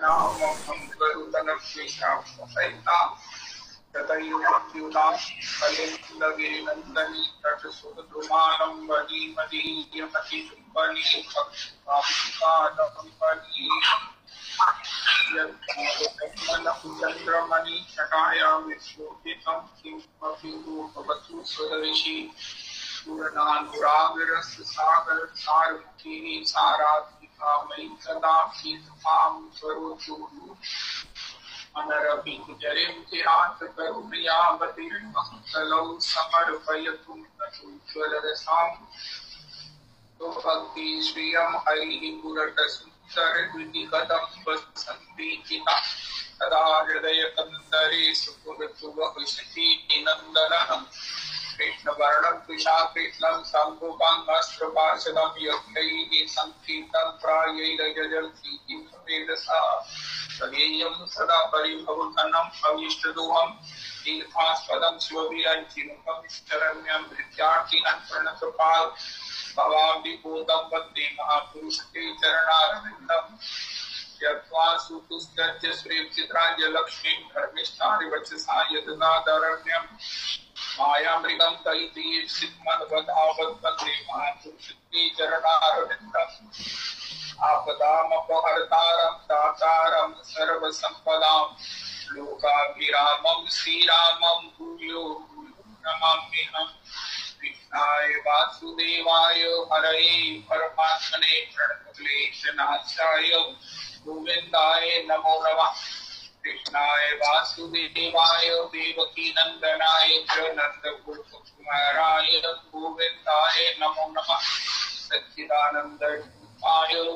नामं गरुदनश्वेतां ततयुक्त्युतां कलिन्दगिरिनन्दनी तटसुखद्रुमानं वनीमदीयमतिचुम्बनी भक्तिकादम्बनी चन्द्रमणि शटाया विश्वोदितं किमपि रूपवतु स्वदर्शी पूर्णानुरागरस सागर सारमुखी सारात्मिका मयि सदा शीतकां स्वरोचु अनरभिजरिं चिरात् करुणयावतीर्णः समर्पयतु नचोज्ज्वलरसां भक्ति श्रियं हरिः पुरतसुन्दरद्विकदम्बसन्तीचिता तदा हृदयकन्दरे सुपुरतु वहसति नन्दनः कृष्णवर्णं कृष्णं शम्भुपाङ्गस्त्रपाशदं यज्ञैः सङ्कीर्तं प्रायैरजलति वेदसा तदेयं सदा परिभवघनम् अभीष्टदोहं तीर्थास्पदं शिवविरञ्चिनुकं शरण्यं भृत्यार्थिनं प्रणतपाल भवाब्धिभूतं वन्दे महापुरुषते चरणारविन्दम् यत्त्वा सुतुष्टस्य श्रीचित्राञ्जलक्ष्मीं धर्मिष्ठारिवचसा यदनादरण्यम् मायामृगं तैतीर्षितमद्वधावत् वन्दे महापुरुषते चरणारविन्दम् आपदामपहर्तारं दातारं सर्वसम्पदां लोकाभिरामं श्रीरामं भूयो नमाम्यहम् कृष्णाय वासुदेवाय हरये परमात्मने प्रणतक्लेशनाशाय गोविन्दाय नमो नमः कृष्णाय वासुदेवाय देवकीनन्दनाय च नन्दगोपकुमाराय गोविन्दाय नमो नमः सच्चिदानन्द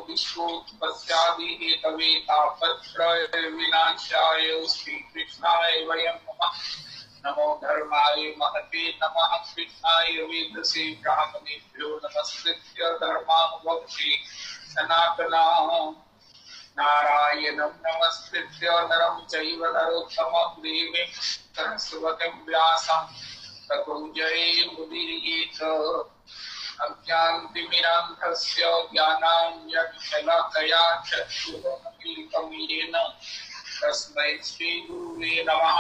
विश्वोत्पत्त्यादिहेतवे तापत्रय विनाशाय श्रीकृष्णाय वयं नमः नमो धर्माय महते नमः कृष्णाय वेदसे ब्राह्मणेभ्यो नमस्कृत्य धर्मानुवक्ष्ये सनातनः नारायणं नमस्कृत्य नरं चैव नरोत्तमं देवीं सरस्वतीं व्यासं ततो जयमुदीरयेत अज्ञानतिमिरान्धस्य ज्ञानाञ्जनशलाकया चक्षुरुन्मीलितं येन तस्मै श्रीगुरुवे नमः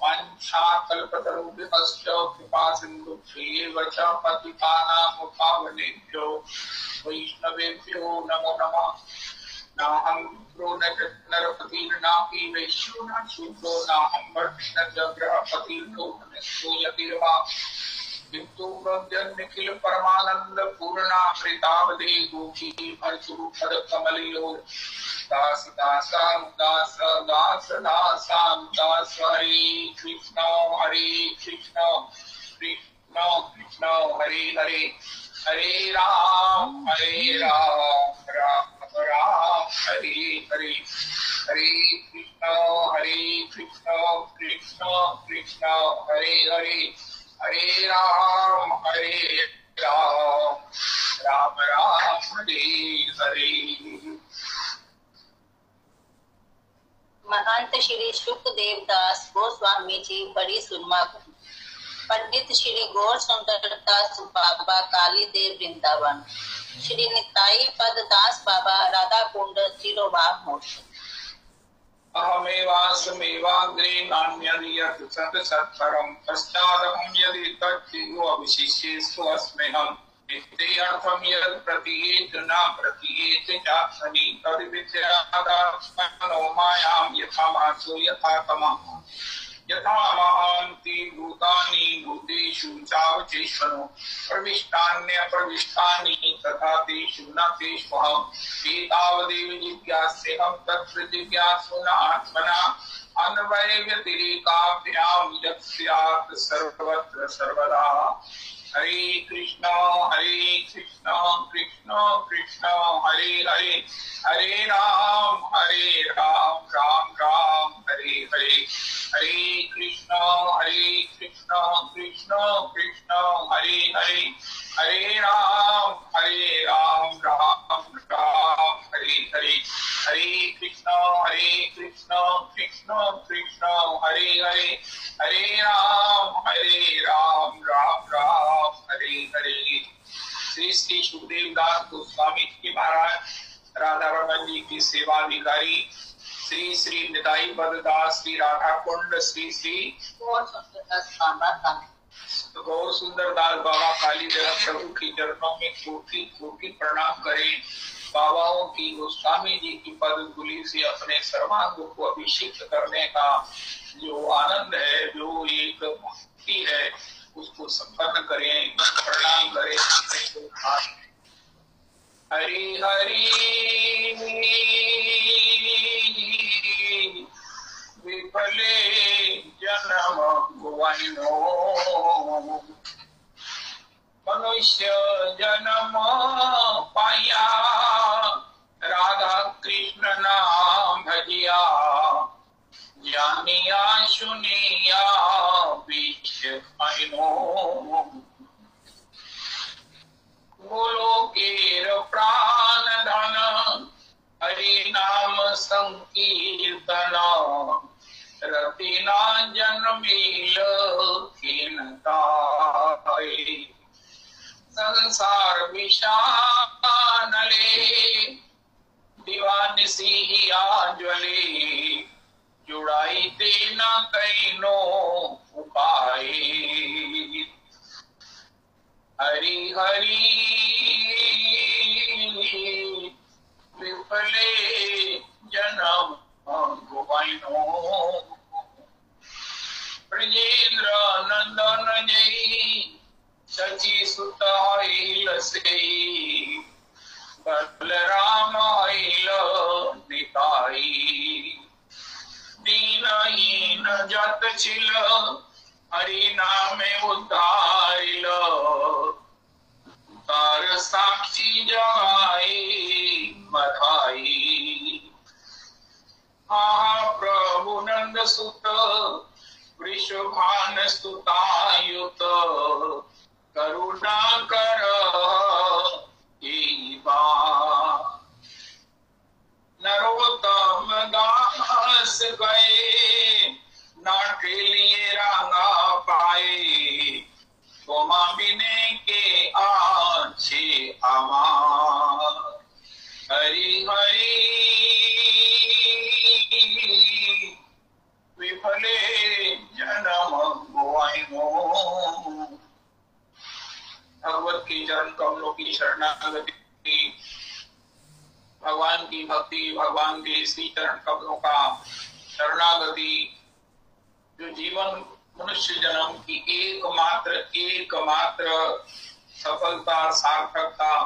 वाञ्छाकल्पतरुभ्यश्च कृपासिन्धुभ्येव च पतितानां पावनेभ्यो वैष्णवेभ्यो नमो नमः नाहं नरपतिर्नापि वैश्यो न शूद्रो नाहं वर्ष्णजग्रहपतिर्नो यतिर्वा किन्तु निखिल परमानंद पूर्णा प्रीतावधे गोपी भरतुपद कमलियो दास दासां दास दास दासां दास हरे कृष्ण कृष्ण कृष्ण हरे हरे हरे राम राम राम हरे हरे हरे कृष्ण कृष्ण कृष्ण हरे हरे हरे राम राम राम हरे हरे। महंत श्री सुखदेव दास गोस्वामी जी बड़ी सुरमा पंडित श्री गौर सुंदरदास बाबा काली देव वृंदावन श्री निताई पद दास बाबा राधा कुंड तिरुवार मोक्ष अहमेवास्मेवाग्रे नान्यदियत् सत्सत्परं पश्चादहं यदि तच्चियो अविशिष्येषु अस्म्यहम् इति अर्थं यत् प्रतीयेत न प्रतीयेत चात्मनि तद्विद्यादात्मनो मायां यथा मासो यथा तमः यथा महान्ति भूतानि भूतेषु चावचेष्वनो प्रविष्टान्यप्रविष्टानि तथा तेषु न तेष्वहम् एतावदेव जिज्ञास्यहं तत्र जिज्ञासु न आत्मना अन्वयव्यतिरेकाभ्यां यत् स्यात् सर्वत्र सर्वदा। हरे कृष्ण कृष्ण कृष्ण हरे हरे हरे राम राम राम हरे हरे हरे कृष्ण कृष्ण कृष्ण हरे हरे हरे राम राम राम हरे हरे हरे कृष्ण कृष्ण कृष्ण हरे हरे हरे राम राम राम हरे हरे। श्री श्री सुखदेव दास गोस्वामी जी महाराज राधा रमन जी की सेवाधिकारी श्री श्री निताई पददास श्री राधा कुंड श्री श्री गौर सुंदरदास बाबा काली, गौर सुंदरदास बाबा काली प्रभु की चरणों में कोटि कोटि प्रणाम करें। बाबाओं की गोस्वामी जी की पद धूलि से अपने सर्वांग को अभिषेक करने का जो आनंद है, जो एक भक्ति है, उसको संपन्न करें, प्रणाम करें। हरि हरि विफले जन्म गुवाइनो, मनुष्य जन्म पाया राधा कृष्ण नाम भजिया, जानिया सुनिया बीच खाइनो। बोलो केर प्राण धन हरि नाम संकीर्तन, रतिना जन्मील खिनताई। संसार विषानले दीवान सी आज्वले, जुड़ाई ते न कैनो उपाय। हरि हरि विफले जन्म गुवाइनो, ब्रजेंद्र नंदन जय सची सुत आइल से, बलराम आइल निताई। दीनहीन जत छिल हरि नामे उद्धारिल, तार साक्षी जगाई बधाई। प्रभु नंद सुत वृषभान स्तुतायुत, करुणा कर नरोत्तम दास गए, नाटे लिए रांगा पाए, गोमा बिने के आछे अमार। हरि हरि विफले जन्म गुवाइनो। भगवत की चरण कमलों की शरणागति, भगवान की भक्ति, भगवान के श्री चरण कमलों का शरणागति, जो जीवन मनुष्य जन्म की एकमात्र सफलता, सार्थकता,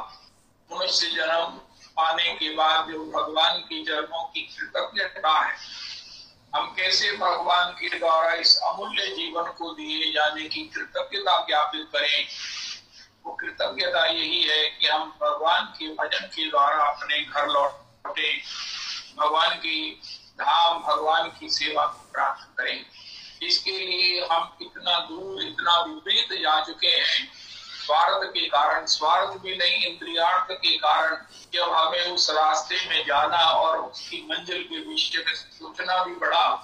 मनुष्य जन्म पाने के बाद जो भगवान की चरणों की कृतज्ञता है। हम कैसे भगवान के द्वारा इस अमूल्य जीवन को दिए जाने की कृतज्ञता ज्ञापित करें। वो कृतज्ञता यही है कि हम भगवान के भजन के द्वारा अपने घर लौटे, भगवान की धाम, भगवान की सेवा को प्राप्त करें। इसके लिए हम इतना दूर, इतना विपरीत जा चुके हैं स्वार्थ के कारण, स्वार्थ भी नहीं इंद्रियार्थ के कारण। जब हमें उस रास्ते में जाना और उसकी मंजिल के विषय में सोचना भी बड़ा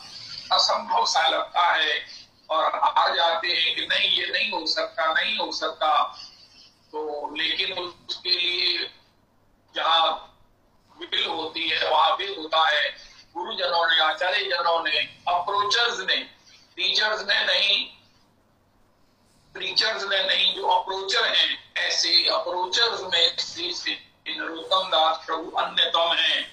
असंभव सा लगता है, और आ जाते हैं कि नहीं ये नहीं हो सकता, नहीं हो सकता। तो लेकिन उसके लिए जहाँ विल होती है वहां भी होता है। गुरुजनों ने, आचार्य जनों ने, अप्रोचर्स ने, टीचर्स ने नहीं, प्रीचर्स ने नहीं, जो अप्रोचर हैं, ऐसे अप्रोचर्स में श्री श्री नरोत्तम दास प्रभु अन्यतम हैं।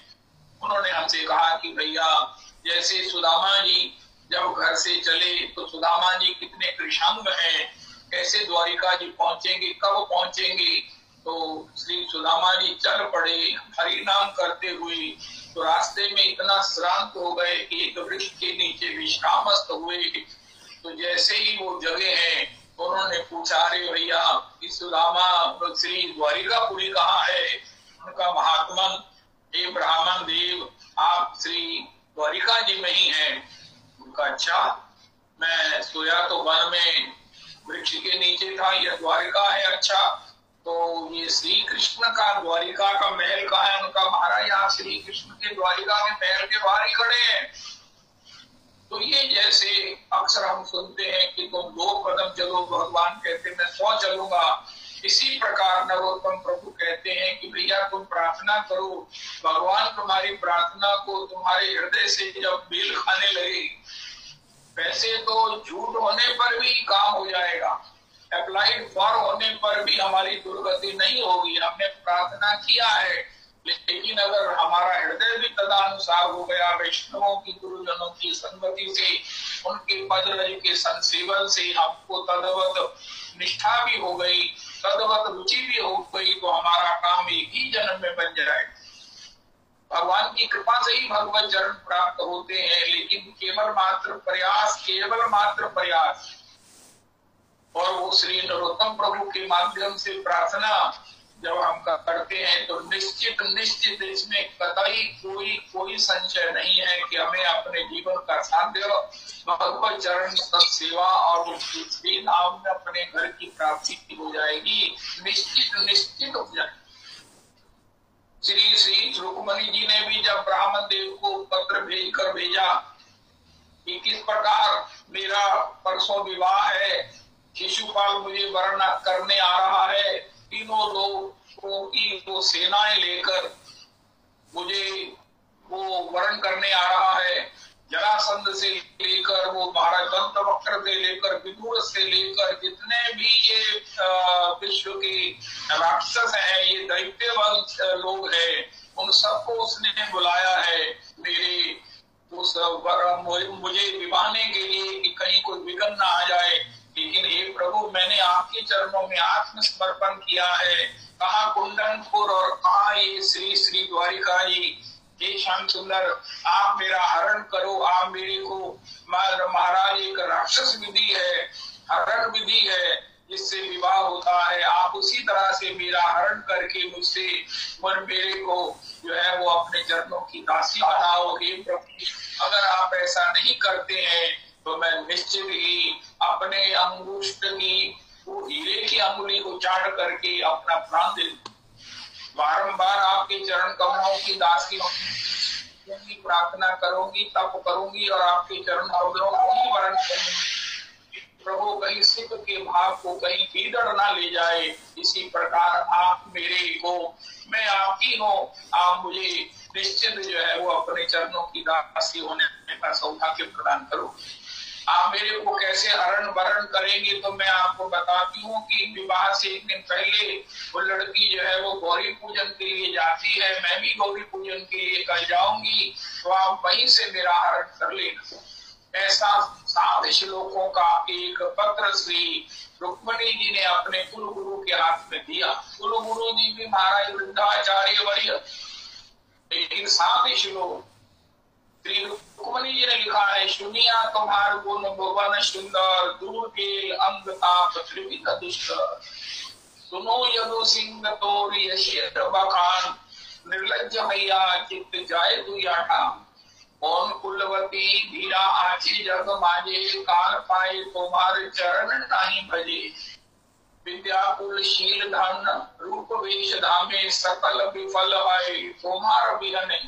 उन्होंने हमसे कहा कि भैया जैसे सुदामा जी जब घर से चले तो सुदामा जी कितने कृशांग हैं, कैसे द्वारिका जी पहुंचेंगे, कब पहुंचेंगे। तो श्री सुदामा जी चल पड़े हरि नाम करते हुए, तो रास्ते में इतना श्रांत हो गए कि एक वृक्ष के नीचे विश्रामस्थ हुए। तो जैसे ही वो जगह है, उन्होंने पूछा, अरे भैया इस सुदामा श्री द्वारिकापुरी कहाँ है? उनका महात्मन, हे ब्राह्मण देव, आप श्री द्वारिका जी में ही हैं। उनका अच्छा, मैं सोया तो वन में वृक्ष के नीचे था, यह द्वारिका है। अच्छा, तो ये श्री कृष्ण का द्वारिका का महल कहाँ है? उनका महाराज यहाँ श्री कृष्ण के द्वारिका के महल के बाहर ही खड़े हैं। तो ये जैसे अक्सर हम सुनते हैं कि तुम 2 कदम चलो, भगवान कहते मैं 100 चलूंगा। इसी प्रकार नरोत्तम प्रभु कहते हैं कि भैया तुम प्रार्थना करो, भगवान तुम्हारी प्रार्थना को तुम्हारे हृदय से जब बेल खाने लगे, वैसे तो झूठ होने पर भी काम हो जाएगा, अप्लाइड फॉर होने पर भी हमारी दुर्गति नहीं होगी। हमने प्रार्थना किया है, लेकिन अगर हमारा हृदय भी तदानुसार हो गया, वैष्णवों की गुरुजनों की संगति से, उनके पद रज के संसेवन से हमको तदवत निष्ठा भी हो गई, तदवत रुचि भी हो गई, तो हमारा काम एक ही जन्म में बन जाए। भगवान की कृपा से ही भगवत चरण प्राप्त होते हैं, लेकिन केवल मात्र प्रयास और वो श्री नरोत्तम प्रभु के माध्यम से प्रार्थना जब हम करते हैं तो निश्चित इसमें कतई कोई संशय नहीं है कि हमें अपने जीवन का साध्य भगवत चरण सेवा और श्री नाम में अपने घर की प्राप्ति हो जाएगी, निश्चित हो जाएगी। श्री रुक्मणी जी ने भी जब ब्राह्मण देव को पत्र भेजा कि किस प्रकार मेरा परसों विवाह है, शिशुपाल मुझे वरण करने आ रहा है, तीनों लोगों की वो सेनाएं लेकर मुझे वो वरण करने आ रहा है, जरासंध से लेकर वो महाराज दंतवक्र से लेकर विदुर से लेकर जितने भी ये विश्व के राक्षस हैं, ये दैत्य वंश लोग हैं, उन सबको उसने बुलाया है मेरे उस मुझे विवाहने के लिए कि कहीं कोई विघ्न ना आ जाए। लेकिन हे प्रभु, मैंने आपके चरणों में आत्मसमर्पण किया है, कहा कुंदनपुर और कहा ये श्री द्वारिका जी, हे श्याम सुंदर, आप मेरा हरण करो, आप मेरे को महाराज एक राक्षस विधि है, हरण विधि है जिससे विवाह होता है, आप उसी तरह से मेरा हरण करके मुझसे मेरे को जो है वो अपने चरणों की दासी बनाओगे प्रभु। अगर आप ऐसा नहीं करते हैं तो मैं निश्चित ही अपने अंगुष्ठ की वो हीरे की अंगुली को चाट करके अपना प्राण दे दूं। बारंबार आपके चरण कमलों की दासी होंगी, प्रार्थना करूंगी, तप करूंगी और आपके चरण कमलों को ही वरण करूंगी। प्रभु कहीं सिद्ध के भाव को कहीं कीदड़ ना ले जाए, इसी प्रकार आप मेरे को, मैं आपकी हूँ, आप मुझे निश्चित जो है वो अपने चरणों की दासी होने का सौभाग्य प्रदान करो। आप मेरे को कैसे हरण वरण करेंगे तो मैं आपको बताती हूँ कि विवाह से एक दिन पहले वो लड़की जो है वो गौरी पूजन के लिए जाती है, मैं भी गौरी पूजन के लिए कल जाऊंगी, तो आप वहीं से मेरा हरण कर लेना। ऐसा 7 श्लोकों का एक पत्र श्री रुक्मणी जी ने अपने कुल गुरु के हाथ में दिया। कुल गुरु जी भी महाराज वृद्धाचार्य वर्य, लेकिन 7 श्लोक श्री रुक्मणी जी ने लिखा है, सुनिया तुम्हार गुण भुवन सुंदर, दूर के अंग ताप त्रिविध दुष्कर, सुनो यदु सिंह तोर यशेर बखान, निर्लज्ज मैया चित्त जाय दुया ठाम, कौन कुलवती धीरा आची जग माजे, काल पाए तुम्हारे चरण नहीं भजे, विद्या कुल शील धन रूप वेश धामे, सकल विफल है तुम्हार बिहने,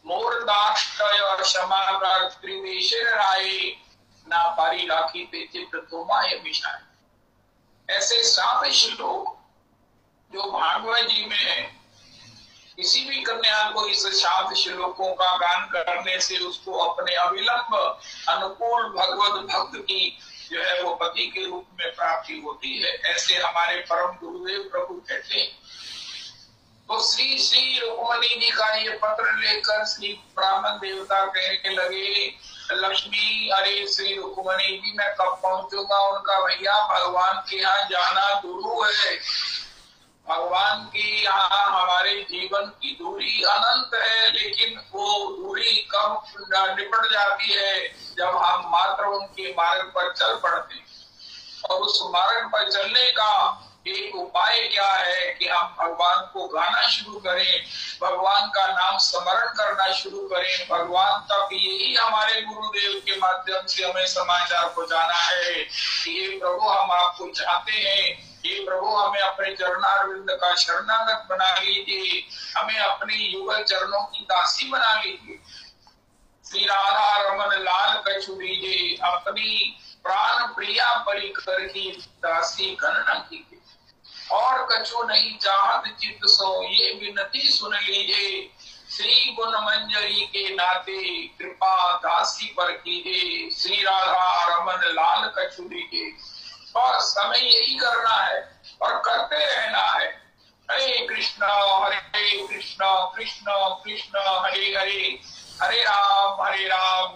मोर दाष्टय क्षमाकर त्रिदेश राय, ना पारी राखी ते चित्त तुम्हारे मिशाए। ऐसे 7 श्लोक जो भागवत जी में है, किसी भी कन्या को इस 7 श्लोकों का गान करने से उसको अपने अविलंब अनुकूल भगवत भक्त की जो है वो पति के रूप में प्राप्ति होती है, ऐसे हमारे परम गुरुदेव प्रभु कहते हैं। तो श्री रुक्मणी जी का ये पत्र लेकर श्री ब्राह्मण देवता कहने लगे, लक्ष्मी अरे श्री रुक्मणी जी मैं कब पहुंचूंगा? उनका भैया भगवान के यहाँ जाना दूर है, भगवान के यहाँ हमारे जीवन की दूरी अनंत है, लेकिन वो दूरी कब निपट जाती है जब हम मात्र उनके मार्ग पर चल पड़ते। और उस मार्ग पर चलने का एक उपाय क्या है कि हम भगवान को गाना शुरू करें, भगवान का नाम स्मरण करना शुरू करें, भगवान तक यही हमारे गुरुदेव के माध्यम से हमें समाचार पहुंचाना है कि ये प्रभु हम आपको चाहते हैं, ये प्रभु हमें अपने चरणारविंद का शरणागत बना लीजिए, हमें अपनी युगल चरणों की दासी बना लीजिए। श्री राधा रमन लाल कछु दीजिए, अपनी प्राण प्रिया परिकर की दासी गणना कीजिए। और कछु नहीं चाहत चित्त सो, ये विनती सुन लीजिए। श्री गुण मंजरी के नाते कृपा दासी पर कीजिए। श्री राधा रमन लाल कछु दीजिए। और समय यही करना है और करते रहना है। हरे कृष्ण कृष्ण कृष्ण हरे हरे, हरे राम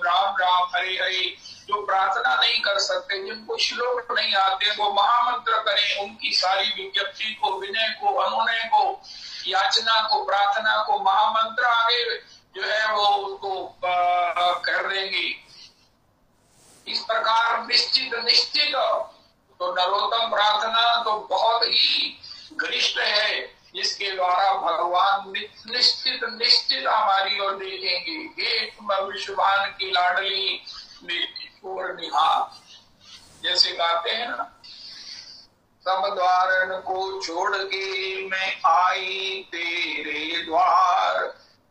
राम राम हरे हरे। जो प्रार्थना नहीं कर सकते, जिनको श्लोक नहीं आते, वो महामंत्र करें। उनकी सारी विज्ञप्ति को, विनय को, अनुनय को, याचना को, प्रार्थना को महामंत्र आगे जो है वो उसको कर देंगे। इस प्रकार निश्चित निश्चित तो नरोत्तम प्रार्थना तो बहुत ही गरिष्ठ है, जिसके द्वारा भगवान निश्चित निश्चित हमारी ओर देखेंगे। एक विश्वभान की लाडली मेरी निहार, जैसे गाते हैं ना, सब द्वारन को छोड़ के मैं आई तेरे द्वार,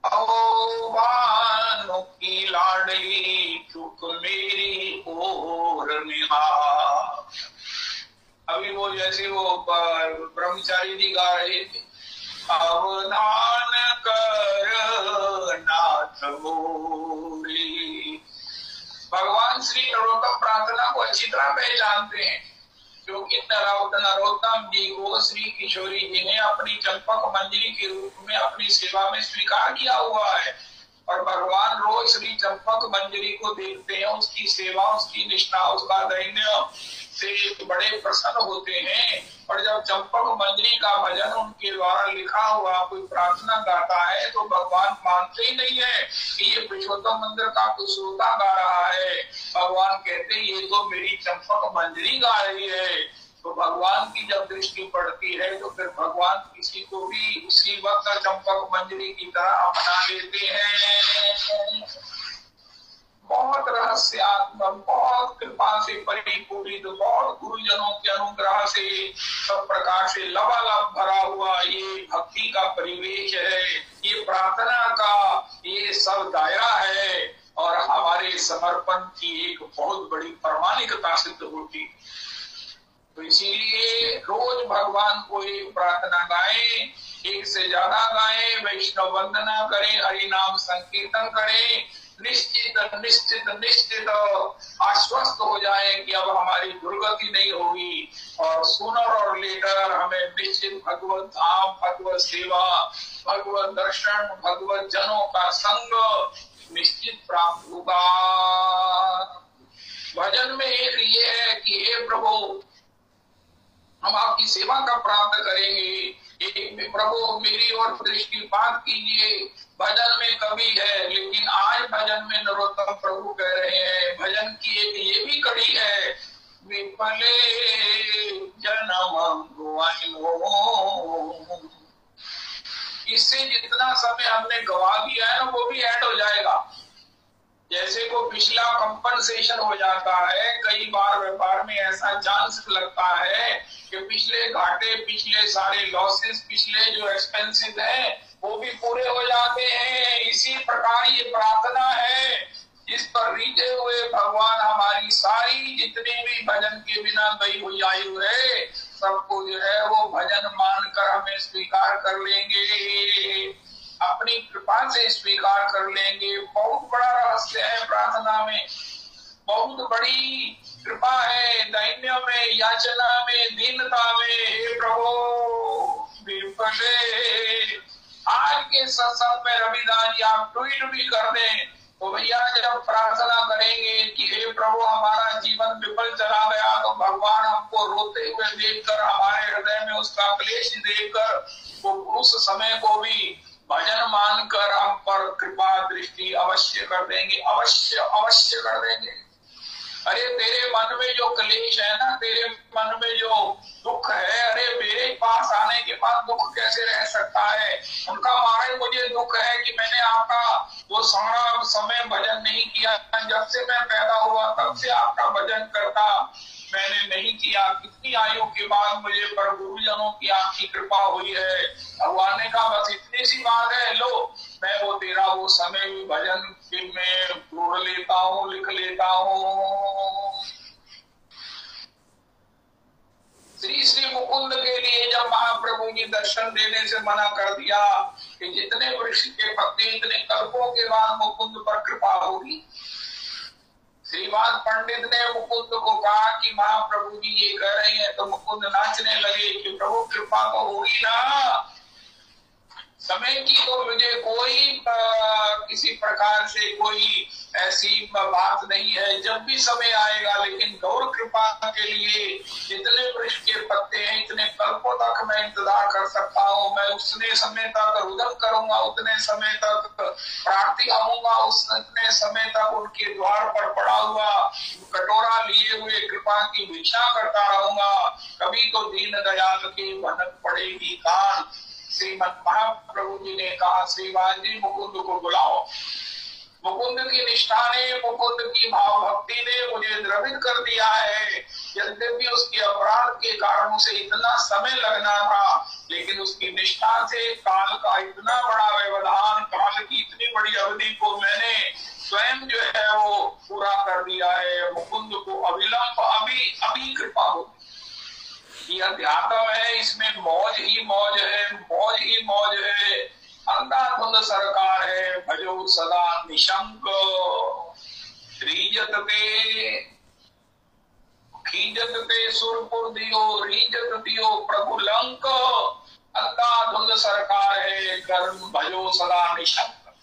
ओ भानु की लाडली चुक मेरी ओर निहार। अभी वो जैसे वो ब्रह्मचारी जी गा रहे थे, अवधान कर नाथ मोरे। भगवान श्री नरोत्तम प्रार्थना को अच्छी तरह पहचानते हैं, क्योंकि नरोत्तम जी को श्री किशोरी जी ने अपनी चंपक मंजरी के रूप में अपनी सेवा में स्वीकार किया हुआ है। और भगवान रोज श्री चंपक मंजरी को देखते हैं, उसकी सेवा, उसकी निष्ठा, उसका दैन्य से बड़े प्रसन्न होते हैं। और जब चंपक मंजरी का भजन उनके द्वारा लिखा हुआ कोई प्रार्थना गाता है तो भगवान मानते ही नहीं है कि ये पुरुषोत्तम मंदिर का कुछ श्रोता गा रहा है। भगवान कहते हैं ये तो मेरी चंपक मंजरी गा रही है। तो भगवान की जब दृष्टि पड़ती है तो फिर भगवान किसी को भी उसी वक्त चंपक मंजरी की तरह अपना लेते हैं। बहुत रहस्यात्मक, बहुत कृपा से परिपूरित, बहुत गुरुजनों के अनुग्रह से सब प्रकार से लबालब भरा हुआ ये भक्ति का परिवेश है, ये प्रार्थना का ये सब दायरा है और हमारे समर्पण की एक बहुत बड़ी प्रामाणिकता सिद्ध होती। तो इसीलिए रोज भगवान को एक प्रार्थना गाएं, एक से ज्यादा गाएं, वैष्णव वंदना करें, हरि नाम संकीर्तन करें। निश्चित निश्चित निश्चित आश्वस्त हो जाए कि अब हमारी दुर्गति नहीं होगी और सूनर और लेटर हमें निश्चित भगवत धाम, भगवत सेवा, भगवत दर्शन, भगवत जनों का संग निश्चित प्राप्त होगा। भजन में एक ये है कि हे प्रभु हम आपकी सेवा का प्राप्त करेंगे, एक प्रभु मेरी ओर दृष्टिपात कीजिए। भजन में कवि है, लेकिन आज भजन में नरोत्तम प्रभु कह रहे हैं। भजन की एक ये भी कड़ी है, विफले जन्म गुआइनो। इससे जितना समय हमने गवा दिया है ना वो भी ऐड हो जाएगा। जैसे को पिछला कंपनसेशन हो जाता है, कई बार व्यापार में ऐसा चांस लगता है कि पिछले घाटे, पिछले सारे लॉसेस, पिछले जो एक्सपेंसेस है वो भी पूरे हो जाते हैं। इसी प्रकार ये प्रार्थना है जिस पर रीझे हुए भगवान हमारी सारी जितने भी भजन के बिना गई हुई आयु है सबको जो है वो भजन मानकर हमें स्वीकार कर लेंगे, अपनी कृपा से स्वीकार कर लेंगे। बहुत बड़ा रहस्य है प्रार्थना में, बहुत बड़ी कृपा है दैन्य में, याचना में, दीनता में। हे प्रभु विफले। आज के सत्संग में रविदास जी आप ट्वीट भी कर दें तो भैया जब प्रार्थना करेंगे कि हे प्रभु हमारा जीवन विफल चला गया तो भगवान हमको रोते हुए देखकर, हमारे हृदय में उसका क्लेश देखकर वो उस समय को भी भजन मानकर हम पर कृपा दृष्टि अवश्य कर देंगे, अवश्य अवश्य कर देंगे। अरे तेरे मन में जो क्लेश है ना, तेरे मन में जो दुख है, अरे मेरे पास आने के बाद दुख कैसे रह सकता है? उनका मारे मुझे दुख है कि मैंने आपका वो सारा समय भजन नहीं किया। जब से मैं पैदा हुआ तब से आपका भजन करता मैंने नहीं किया। कितनी आयु के बाद मुझे पर गुरुजनों की आपकी कृपा हुई है। भगवान ने कहा बस इतनी सी बात है, लो मैं वो तेरा वो समय भी भजन में जोड़ लेता हूँ, लिख लेता हूँ। श्री श्री मुकुंद के लिए जब जी दर्शन देने से मना कर दिया कि जितने वृक्ष के पत्ते इतने कल्पों के बाद मुकुंद पर कृपा होगी। श्रीवाद पंडित ने मुकुंद को कहा कि महाप्रभु जी ये कह रहे हैं, तो मुकुंद नाचने लगे कि प्रभु कृपा तो होगी ना, समय की तो मुझे कोई किसी प्रकार से कोई ऐसी बात नहीं है, जब भी समय आएगा, लेकिन गौर कृपा के लिए जितने वृक्ष के पत्ते हैं इतने कल्पों तक मैं इंतजार कर सकता हूँ। मैं उतने समय तक रुदन करूंगा, उतने समय तक प्रार्थी आऊंगा, उतने समय तक उनके द्वार पर पड़ा हुआ कटोरा लिए हुए कृपा की भिक्षा करता रहूंगा। कभी तो दीन दयाल की भनक पड़ेगी कान। श्रीमद महाप्रभु जी ने कहा, श्रीवाद जी मुकुंद को बुलाओ। मुकुंद की निष्ठा ने, मुकुंद की भाव भक्ति ने मुझे द्रवित कर दिया है। यद्यपि उसके अपराध के कारणों से इतना समय लगना था, लेकिन उसकी निष्ठा से काल का इतना बड़ा व्यवधान, काल की इतनी बड़ी अवधि को मैंने स्वयं जो है वो पूरा कर दिया है। मुकुंद को अविलंब अभी कृपा हो। यह अध्यात्म है, इसमें मौज ही मौज है, मौज ही मौज है। अंधाधुंध सरकार है, भजो सदा निशंक। रीजत ते सुरपुर दियो, रीजत दियो प्रभु लंक। अंधाधुंध सरकार है, कर्म भजो सदा निशंक।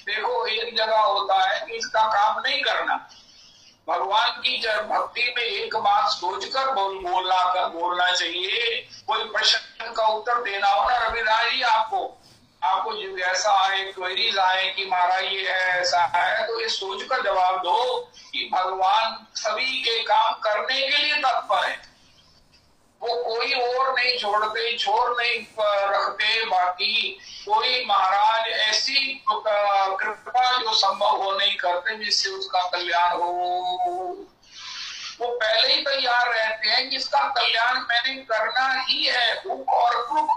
देखो, एक जगह होता है कि इसका काम नहीं करना। भगवान की भक्ति में एक बात सोचकर बोलना चाहिए। कोई प्रश्न का उत्तर देना हो ना रविदास जी, आपको जिज्ञासा आए, क्वेरीज आए कि महाराज ये है, ऐसा है, तो ये सोचकर जवाब दो कि भगवान सभी के काम करने के लिए तत्पर है। वो कोई और नहीं छोड़ नहीं रखते। बाकी कोई महाराज ऐसी कृपा जो संभव हो नहीं करते जिससे उसका कल्याण हो। वो पहले ही तैयार रहते हैं कि इसका कल्याण मैंने करना ही है, और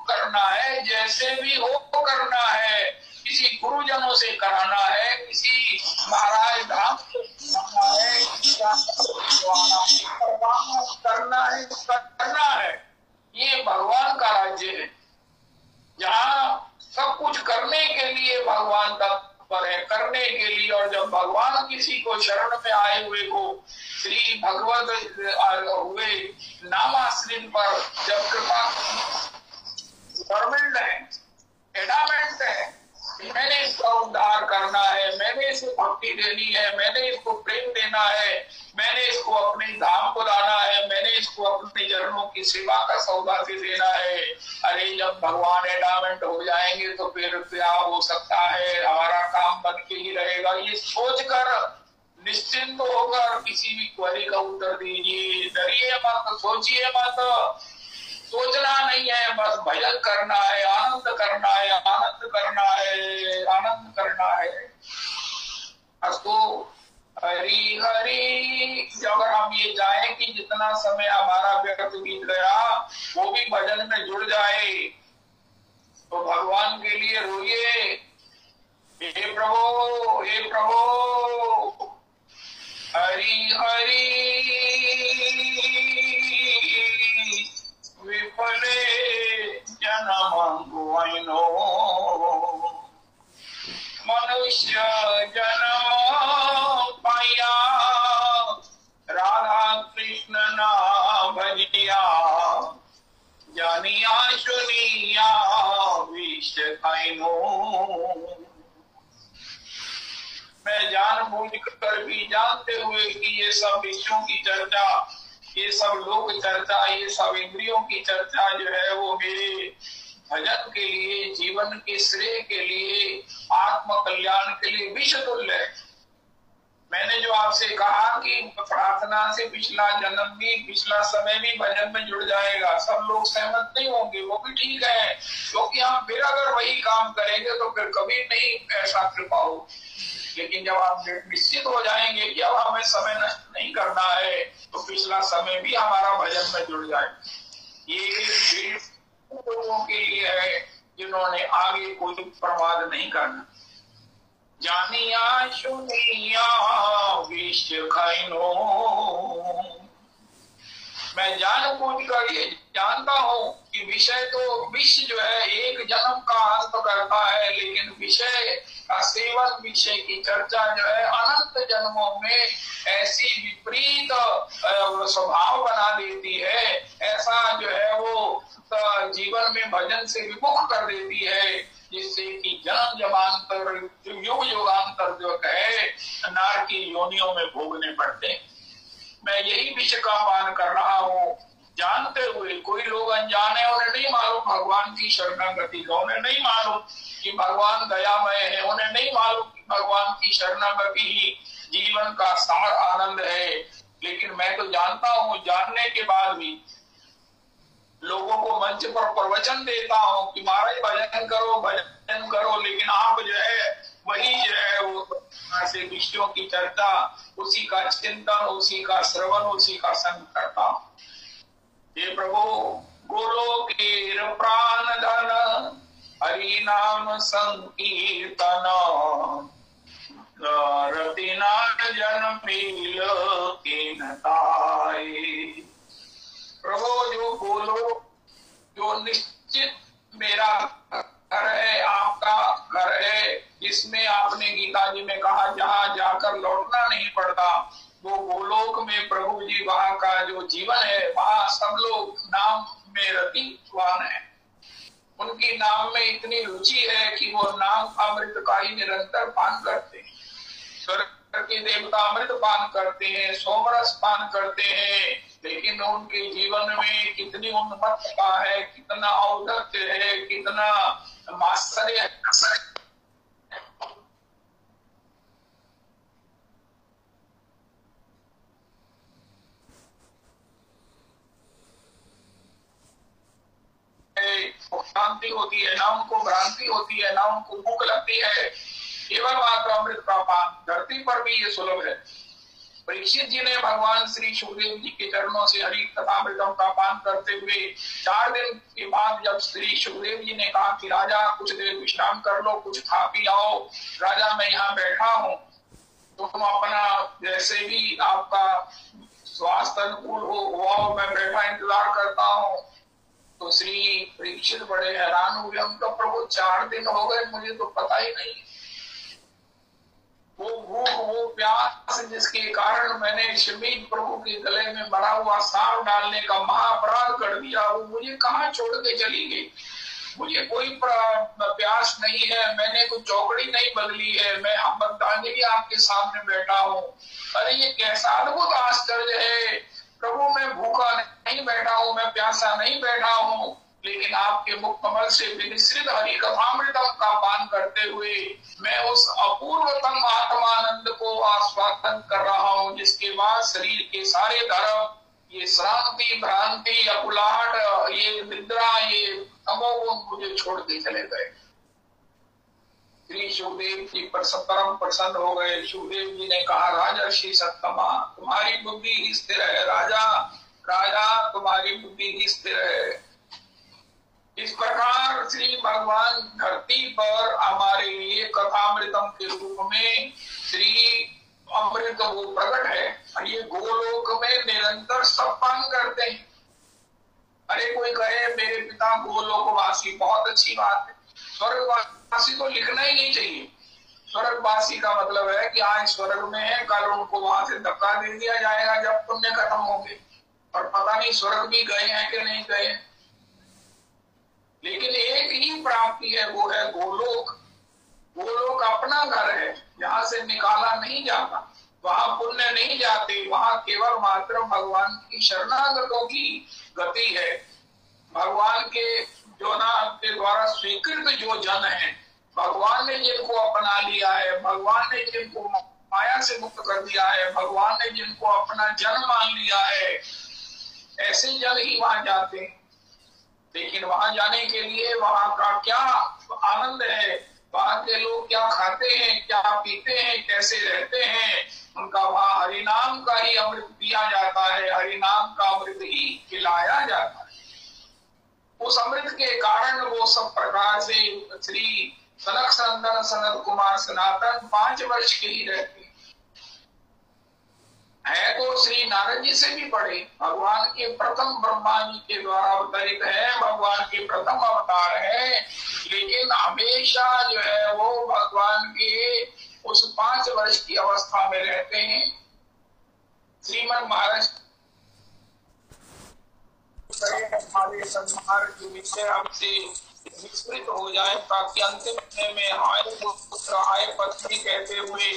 करना है, जैसे भी हो करना है। किसी गुरुजनों से कराना है, किसी महाराज धाम से करना है। ये भगवान का राज्य है, जहाँ सब कुछ करने के लिए भगवान तत्पर है, करने के लिए। और जब भगवान किसी को शरण में आए हुए को श्री भगवत हुए नामाश्रित पर जब कृपा गवर्नमेंट है, एडामेंट है, मैंने इसका उद्धार करना है, मैंने इसको भक्ति देनी है, मैंने इसको प्रेम देना है, मैंने इसको अपने धाम को लाना है, मैंने इसको अपने चरणों की सेवा का सौभाग्य देना है। अरे जब भगवान एडामेंट हो जाएंगे तो फिर क्या हो सकता है, हमारा काम बन के ही रहेगा। ये सोचकर निश्चिंत होकर किसी भी क्वेरी का उत्तर दीजिए। डरिए मत, सोचिए मत। सोचना नहीं है, बस भजन करना है, आनंद करना है, आनंद करना है, आनंद करना है। अस्तु हरि हरि। जब हम ये जाए कि जितना समय हमारा व्यर्थ बीत गया वो भी भजन में जुड़ जाए, तो भगवान के लिए रोइए, हे प्रभु, हे प्रभु। हरि हरि विफले जन्म गुआइनो, मनुष्य जन्म पाया, राधा कृष्ण ना भजिया, जानिया सुनिया विष खाइनो। मैं जानबूझ कर भी जानते हुए कि ये सब विषयों की चर्चा, ये सब लोक चर्चा, ये सब इंद्रियों की चर्चा जो है वो मेरे भजन के लिए, जीवन के श्रेय के लिए, आत्म कल्याण के लिए विष तुल्य है। मैंने जो आपसे कहा कि प्रार्थना से पिछला जन्म भी, पिछला समय भी भजन में जुड़ जाएगा, सब लोग सहमत नहीं होंगे, वो भी ठीक है, क्योंकि हम फिर अगर वही काम करेंगे तो फिर कभी नहीं ऐसा कृपा हो। लेकिन जब आप निश्चित हो जाएंगे कि अब हमें समय नष्ट नहीं करना है, तो पिछला समय भी हमारा भजन में जुड़ जाए। ये लोगों के लिए है जिन्होंने आगे कोई प्रमाद नहीं करना। जानिया सुनिया विष खाइनो, मैं जानबूझ कर ये जानता हूँ कि विषय तो विष जो है एक जन्म का अंत करता है, लेकिन विषय का सेवन, विषय की चर्चा जो है अनंत जन्मों में ऐसी विपरीत स्वभाव बना देती है, ऐसा जो है वो जीवन में भजन से विमुख कर देती है, जिससे कि जन्म जन्मांतर युग युगांतर जो है नार की योनियों में भोगने पड़ते हैं। मैं यही विषय का पान कर रहा हूँ जानते हुए। कोई लोग अनजाने, उन्हें नहीं मालूम भगवान की शरणागति का, उन्हें नहीं मालूम कि भगवान दयामय है, उन्हें नहीं मालूम कि भगवान की शरणागति ही जीवन का सार आनंद है। लेकिन मैं तो जानता हूँ, जानने के बाद भी लोगों को मंच पर प्रवचन देता हूँ कि महाराज भजन करो भजन करो, लेकिन आप जो है वही जो है वो ऐसे विषयों की चर्चा, उसी का चिंतन, उसी का श्रवण, उसी का संग करता हूँ। हे प्रभु, गोलोकेर प्राण धन हरि नाम संकीर्तन रतिना जन मिल के नताए। प्रभु, जो बोलो, जो निश्चित मेरा घर है, आपका घर है, जिसमें आपने गीता जी में कहा जहां जाकर लौटना नहीं पड़ता, वो गोलोक में प्रभु जी वहां का जो जीवन है, वहां सब लोग नाम में रतिवान है। उनकी नाम में इतनी रुचि है कि वो नाम अमृत का ही निरंतर पान करते हैं। स्वर्ग के देवता अमृत पान करते हैं, सोमरस पान करते हैं, लेकिन उनके जीवन में कितनी उन्मत्तता है, कितना औद्धत्य है, कितना मात्सर्य है। शांति होती है ना, उनको भ्रांति होती है ना, उनको भूख लगती है, केवल मात्र अमृत का पान। धरती पर भी ये सुलभ है। परीक्षित जी ने भगवान श्री सुखदेव जी के चरणों से हरि कथामृतम का पान करते हुए 4 दिन के बाद जब श्री सुखदेव जी ने कहा कि राजा कुछ देर विश्राम कर लो, कुछ खा पी आओ, राजा मैं यहाँ बैठा हूँ, तुम अपना जैसे भी आपका स्वास्थ्य अनुकूल हो, मैं बैठा इंतजार करता हूँ। तो श्री परीक्षित बड़े हैरान हुए, उनका प्रभु 4 दिन हो गए, मुझे तो पता ही नहीं। वो भूख, वो प्यास जिसके कारण मैंने शमीद प्रभु के गले में बड़ा हुआ सांप डालने का महाअपराध कर दिया, वो मुझे कहाँ छोड़ के चली गई। मुझे कोई प्यास नहीं है, मैंने कोई चौकड़ी नहीं बदली है, मैं बद्धांजलि आपके सामने बैठा हूँ। अरे ये कैसा अद्भुत आश्चर्य है प्रभु, मैं भूखा नहीं बैठा हूँ, मैं प्यासा नहीं बैठा हूँ, लेकिन आपके मुख कमल से विनिश्रित हरि कथामृतम का पान करते हुए मैं उस अपूर्वतम आत्मानंद को आस्वादन कर रहा हूँ, जिसके बाद शरीर के सारे धर्म, ये श्रांति, भ्रांति, अकुलाहट, ये निद्रा, ये तमोगुण मुझे छोड़ के चले गए। श्री सुखदेव जी पर परम प्रसन्न हो गए। सुखदेव जी ने कहा, राजर्षि सत्तमा, तुम्हारी बुद्धि ही स्थिर है। राजा, राजा तुम्हारी बुद्धि ही स्थिर है। इस प्रकार श्री भगवान धरती पर हमारे लिए कथामृतम के रूप में श्री अमृत वो प्रकट है। ये गोलोक में निरंतर सब पान करते हैं। अरे कोई कहे मेरे पिता गोलोकवासी, बहुत अच्छी बात है। स्वर्गवासी तो लिखना ही नहीं चाहिए। स्वर्गवासी का मतलब है कि आज स्वर्ग में है, कल उनको वहां से धक्का दे दिया जाएगा जब पुण्य खत्म होंगे, और पता नहीं स्वर्ग भी गए हैं कि नहीं गए। लेकिन एक ही प्राप्ति है, वो है गोलोक। गोलोक अपना घर है, जहां से निकाला नहीं जाता, वहां पुण्य नहीं जाते, वहां केवल मात्र भगवान की शरणागतों की गति है। भगवान के जो नाम के द्वारा स्वीकृत जो जन है, भगवान ने जिनको अपना लिया है, भगवान ने जिनको माया से मुक्त कर दिया है, भगवान ने जिनको अपना जन मान लिया है, ऐसे जन ही वहां जाते हैं। लेकिन वहां जाने के लिए वहां का क्या आनंद है, वहां के लोग क्या खाते हैं, क्या पीते हैं, कैसे रहते हैं, उनका वहां हरिनाम का ही अमृत पिया जाता है, हरिनाम का अमृत ही खिलाया जाता है। उस अमृत के कारण वो सब प्रकार से श्री सनक सनंदन सनत कुमार सनातन 5 वर्ष के ही रहते। है तो श्री नारद जी से भी बड़े, भगवान के प्रथम ब्रह्मा जी के द्वारा अवतरित है, भगवान के प्रथम अवतार है, लेकिन हमेशा जो है वो भगवान के उस 5 वर्ष की अवस्था में रहते हैं। श्रीमन महाराज हमारे संसार के विषय हमसे विस्मृत हो जाए, ताकि अंतिम में हाय पुत्र हाय पत्नी कहते हुए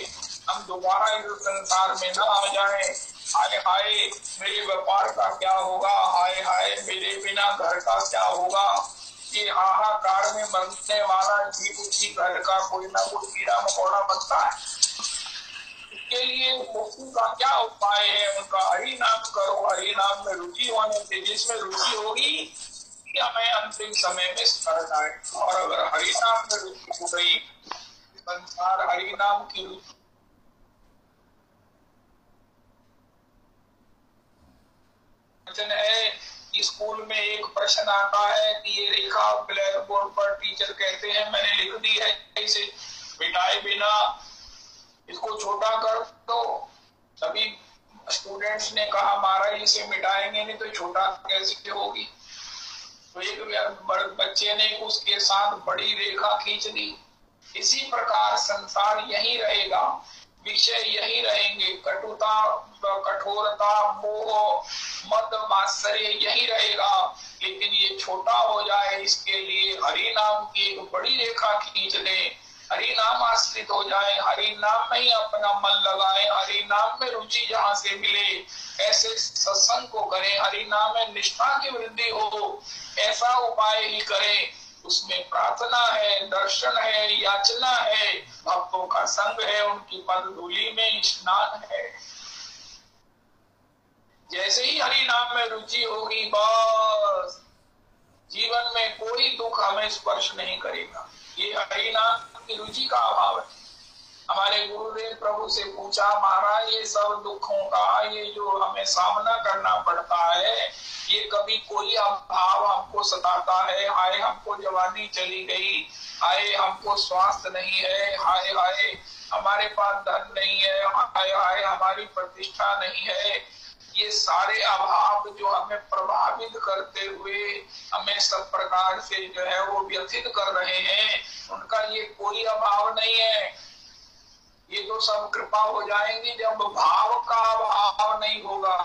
हम दोबारा इस संसार में न आ जाए। हाय हाय मेरे व्यापार का क्या होगा, हाय हाय मेरे बिना घर का क्या होगा। ये हाहाकार में मरने वाला जीव उसी घर का कोई ना कोई कीड़ा मकोड़ा बनता है। इसके लिए मुक्ति का क्या उपाय है? उनका हरि नाम करो, हरि नाम में रुचि होने से जिसमें रुचि होगी कि हमें अंतिम समय में स्मरण आए। और अगर हरि नाम में रुचि हो गई, संसार हरि नाम की रुचि है। स्कूल में एक प्रश्न आता है कि ये रेखा ब्लैक बोर्ड पर टीचर कहते हैं मैंने लिख दी है, इसे मिटाए बिना इसको छोटा कर दो। सभी स्टूडेंट्स ने कहा महाराज इसे मिटाएंगे नहीं तो छोटा कैसे होगी। तो एक बच्चे ने उसके साथ बड़ी रेखा खींच दी। इसी प्रकार संसार यही रहेगा, विषय यही रहेंगे, कटुता कठोरता मोह मद मात्सर्य यही रहेगा, लेकिन ये छोटा हो जाए इसके लिए हरि नाम की एक बड़ी रेखा खींच ले, हरि नाम आश्रित हो जाए, हरि नाम में ही अपना मन लगाए, हरि नाम में रुचि जहाँ से मिले ऐसे सत्संग को करें, हरि नाम में निष्ठा की वृद्धि हो ऐसा उपाय ही करें। उसमें प्रार्थना है, दर्शन है, याचना है, भक्तों का संग है, उनकी पद धूलि में स्नान है। जैसे ही हरि नाम में रुचि होगी बस जीवन में कोई दुख हमें स्पर्श नहीं करेगा। ये हरि नाम की रुचि का अभाव है। हमारे गुरुदेव प्रभु से पूछा महाराज ये सब दुखों का ये जो हमें सामना करना पड़ता है ये कभी कोई अभाव हमको सताता है? हाय हमको जवानी चली गई, हाय हमको स्वास्थ्य नहीं है, हाय हाय हमारे पास धन नहीं है, हाय हाय हमारी प्रतिष्ठा नहीं है। ये सारे अभाव जो हमें प्रभावित करते हुए हमें सब प्रकार से जो है वो व्यथित कर रहे हैं, उनका ये कोई अभाव नहीं है। ये तो सब कृपा हो जाएंगी जब भाव का अभाव नहीं होगा।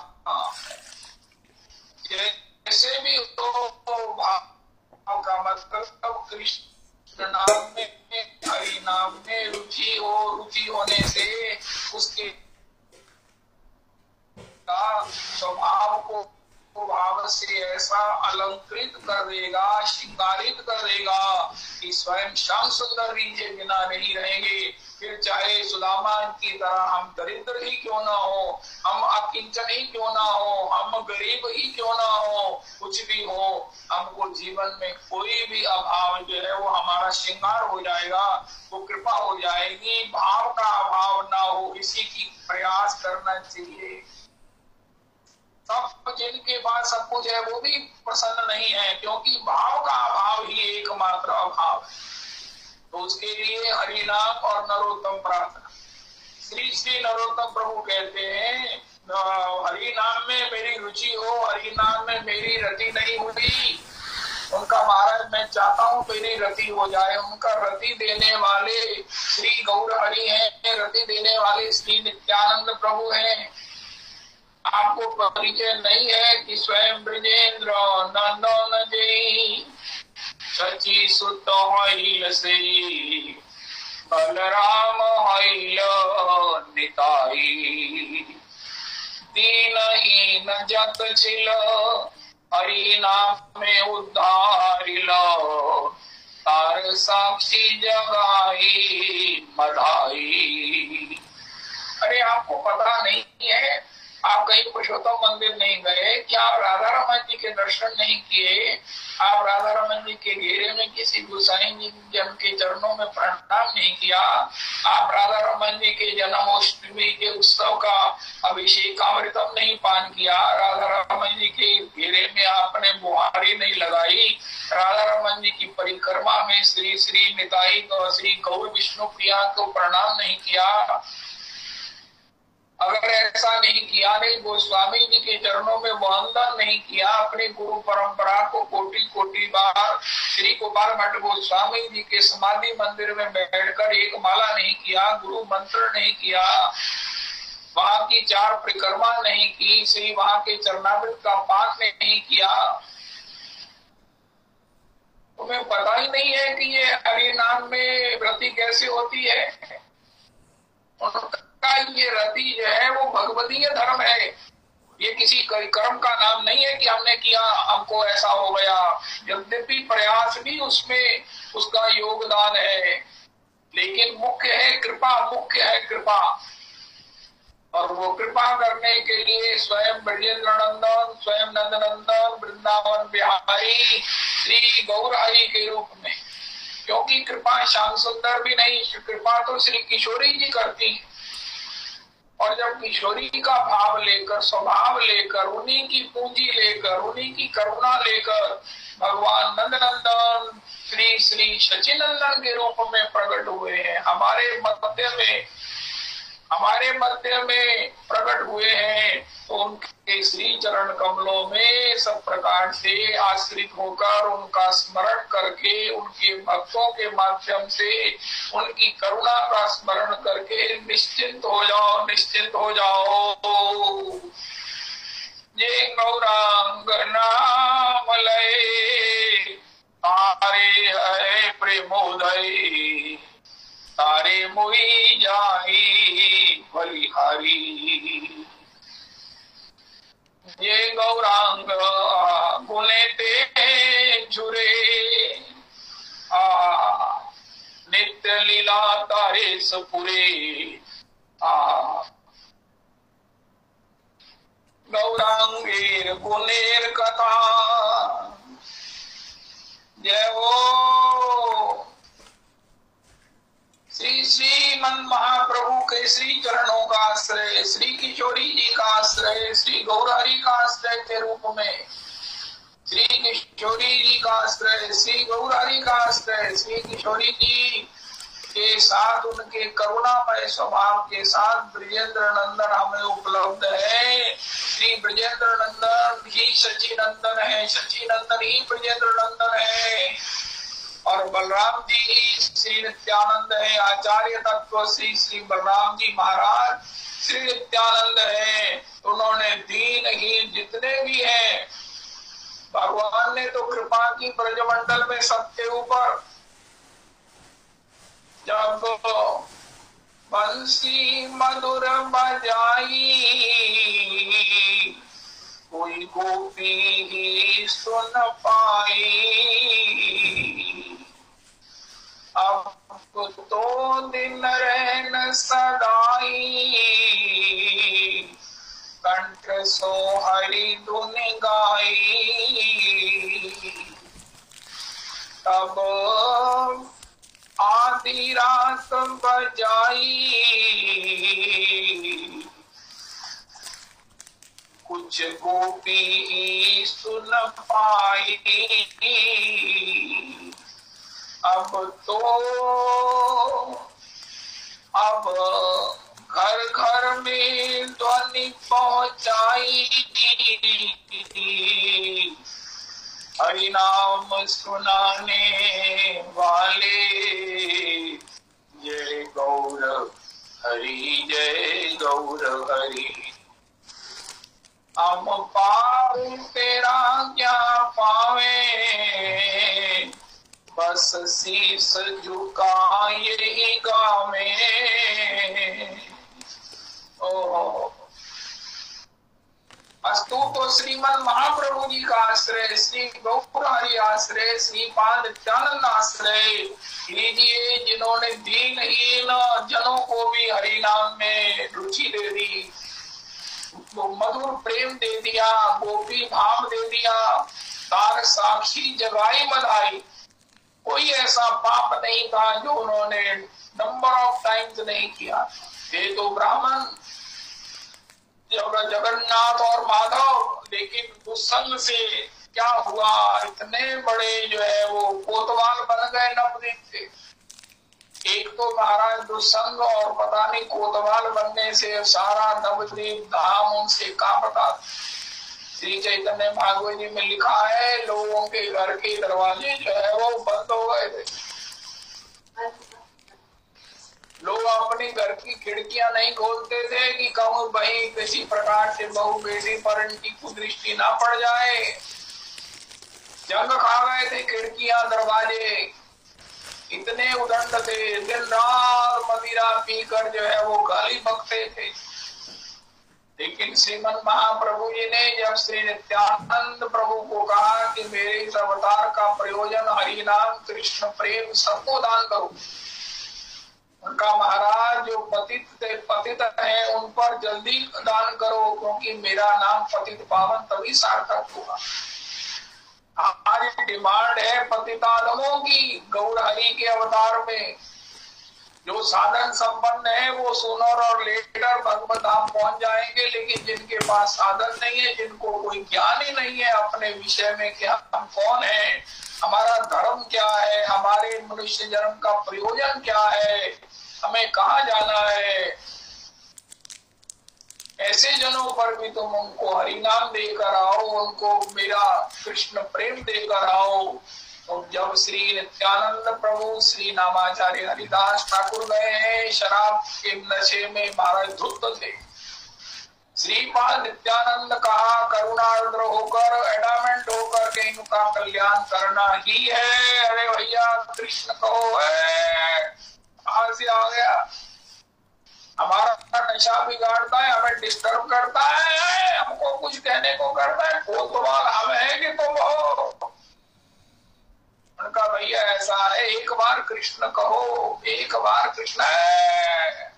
जैसे भी तो भाव का मतलब कृष्ण नाम में हरि नाम में रुचि हो, रुचि होने से उसके स्वभाव को भाव से ऐसा अलंकृत कर देगा, श्रृंगारित कर देगा कि स्वयं श्याम सुंदर के बिना नहीं रहेंगे। फिर चाहे सुदामा की तरह हम दरिद्र ही क्यों ना हो, हम अकिंचन ही क्यों ना हो, हम गरीब ही क्यों ना हो, कुछ भी हो, हमको जीवन में कोई भी अभाव जो है वो हमारा श्रृंगार हो जाएगा, वो कृपा हो जाएगी। भाव का अभाव ना हो इसी की प्रयास करना चाहिए। सब जिनके पास सब कुछ है वो भी प्रसन्न नहीं है, क्योंकि भाव का अभाव ही एकमात्र अभाव है। तो उसके लिए हरि नाम और नरोत्तम प्रार्थना। श्री श्री नरोत्तम प्रभु कहते हैं हरि नाम में मेरी रुचि हो, हरि नाम में मेरी रति नहीं हुई। उनका महाराज मैं चाहता हूँ मेरी रति हो जाए। उनका रति देने वाले श्री गौर हरि हैं, रति देने वाले श्री नित्यानंद प्रभु हैं। आपको परिचय नहीं है कि स्वयं ब्रजेंद्र नंदन जय सची सुत से बलराम हैल निताई दीनहीन जत छिल हरि नाम में उद्धारिल तार साक्षी जगाई मधाई। अरे आपको पता नहीं है, आप कहीं पुरुषोत्तम मंदिर नहीं गए, क्या आप राधा रमन जी के दर्शन नहीं किए, आप राधा रमन जी के घेरे में किसी गोसाई जी के चरणों में प्रणाम नहीं किया, आप राधा रमन जी के जन्मोत्सवी के उत्सव का अभिषेक अमृतम नहीं पान किया, राधा रमन जी के घेरे में आपने बुहारी नहीं लगाई, राधा रमन जी की परिक्रमा में श्री श्री निताई श्री गौर विष्णु प्रिया को प्रणाम नहीं किया, अगर ऐसा नहीं नहीं किया, नहीं गोस्वामी जी के चरणों में वंदन नहीं किया, अपनी गुरु परंपरा को कोटि कोटि बार श्री गोपाल भट्ट गोस्वामी जी के समाधि मंदिर में बैठकर एक माला नहीं किया, गुरु मंत्र नहीं किया, वहां की 4 परिक्रमा नहीं की, श्री वहां के चरणामृत का पान नहीं किया, तुम्हें पता ही नहीं है कि ये हरि नाम में व्रति कैसे होती है। उनका ये रति जो है वो भगवदीय धर्म है, ये किसी कर्म का नाम नहीं है कि हमने किया हमको ऐसा हो गया। यद्यपि प्रयास भी उसमें उसका योगदान है, लेकिन मुख्य है कृपा, मुख्य है कृपा। और वो कृपा करने के लिए स्वयं ब्रजेंद्र नंदन, स्वयं नंदनंदन, वृंदावन बिहारी श्री गौर हरि के रूप में, क्योंकि कृपा श्याम सुंदर भी नहीं, कृपा तो श्री किशोरी जी करती है। और जब किशोरी का भाव लेकर, स्वभाव लेकर, उन्हीं की पूंजी लेकर, उन्हीं की करुणा लेकर भगवान नंदनंदन श्री श्री शचीनंदन के रूप में प्रकट हुए हैं, हमारे मध्य में प्रकट हुए हैं, तो उनके श्री चरण कमलों में सब प्रकार से आश्रित होकर, उनका स्मरण करके, उनके भक्तों के माध्यम से उनकी करुणा का स्मरण करके निश्चिंत हो जाओ, निश्चिंत हो जाओ। ये गौरांग नाम लय तारे है प्रेमोदय, तारे मोई जाई बलिहारी। ये गौरांग गुने ते झुरे, नित्य लीला तारे सपुरे। गौरांगेर गुनेर कथा जय हो। श्री श्रीमन महाप्रभु के श्री चरणों का आश्रय, श्री किशोरी जी का आश्रय, श्री गौरहरि का आश्रय के रूप में, श्री किशोरी जी का आश्रय, श्री गौरहरि का आश्रय, श्री किशोरी जी के साथ उनके करुणामय स्वभाव के साथ ब्रजेंद्र नंदन हमें उपलब्ध है। श्री ब्रजेंद्र नंदन ही शची नंदन है, शची नंदन ही ब्रजेंद्र नंदन है, और बलराम जी ही श्री नित्यानंद है। आचार्य तत्व श्री श्री बलराम जी महाराज श्री नित्यानंद है। उन्होंने दीनहीन जितने भी हैं, भगवान ने तो कृपा की ब्रजमंडल में सबके ऊपर। जब बंसी मधुर बजाई कोई गोपी ही सुन पाई, अब तो दिन रहन सदाई, कंठ सो हरि धुन गाई। तब आधी रात बजाई कुछ गोपी सुन पाई, अब घर घर में ध्वनि पहुंचाई, हरि नाम सुनाने वाले जय गौर हरि, जय गौर हरि। हम पाऊं तेरा क्या पावे, बस शीस झुका यही गावे। अस्तु तो श्रीमद महाप्रभु जी का आश्रय, श्री गौर हरि आश्रय, श्री पाद नित्यानंद आश्रय लीजिए, जिन्होंने दीनहीन जनों को भी हरि नाम में रुचि दे दी, मधुर प्रेम दे दिया, गोपी भाव दे दिया, तार साक्षी जगाई बधाई। कोई ऐसा पाप नहीं था जो उन्होंने नंबर ऑफ टाइम्स नहीं किया। ये तो ब्राह्मण जगन्नाथ और माधव, लेकिन दुस्संग से क्या हुआ, इतने बड़े जो है वो कोतवाल बन गए नवदीप से। एक तो महाराज दुस्संग और पता नहीं कोतवाल बनने से सारा नवद्वीप धाम उनसे कांपता। श्री चैतन्य भागवत जी में लिखा है लोगों के घर के दरवाजे जो है वो बंद हो गए थे। लोग अपनी घर की खिड़कियां नहीं खोलते थे कि कहूँ भाई किसी प्रकार से बहू बेटी पर इनकी कुदृष्टि ना पड़ जाए। जंग खा गए थे खिड़कियां दरवाजे, इतने उदंड थे, दिन रात मदिरा पीकर जो है वो गाली बकते थे। लेकिन श्रीमन महाप्रभु जी ने जब श्री नित्यानंद प्रभु को कहा कि मेरे इस अवतार का प्रयोजन हरि नाम कृष्ण प्रेम सबको दान करो, उनका महाराज जो पतित है उन पर जल्दी दान करो, क्योंकि मेरा नाम पतित पावन तभी सार्थक होगा। आज डिमांड है पतितात्माओं की। गौर हरि के अवतार में जो साधन संपन्न है वो सूनर और लेटर भगवत धाम पहुंच जाएंगे, लेकिन जिनके पास साधन नहीं है, जिनको कोई ज्ञान ही नहीं है अपने विषय में कि हम कौन है, हमारा धर्म क्या है, हमारे मनुष्य जन्म का प्रयोजन क्या है, हमें कहाँ जाना है, ऐसे जनों पर भी तुम उनको हरि नाम देकर आओ, उनको मेरा कृष्ण प्रेम देकर आओ। तो जब श्री नित्यानंद प्रभु श्री नामाचार्य हरिदास ठाकुर गए हैं, शराब के नशे में महाराज धुत थे। श्रीपाद नित्यानंद कहा करुणार्द्र होकर एडामेंट होकर के इनका कल्याण करना ही है। अरे भैया कृष्ण कहो है, कहां से आ गया? हमारा नशा बिगाड़ता है, हमें डिस्टर्ब करता है, हमको कुछ कहने को करता है, कोतवाल हम है कि तुम हो? उनका भैया ऐसा है, एक बार कृष्ण कहो, एक बार कृष्ण है।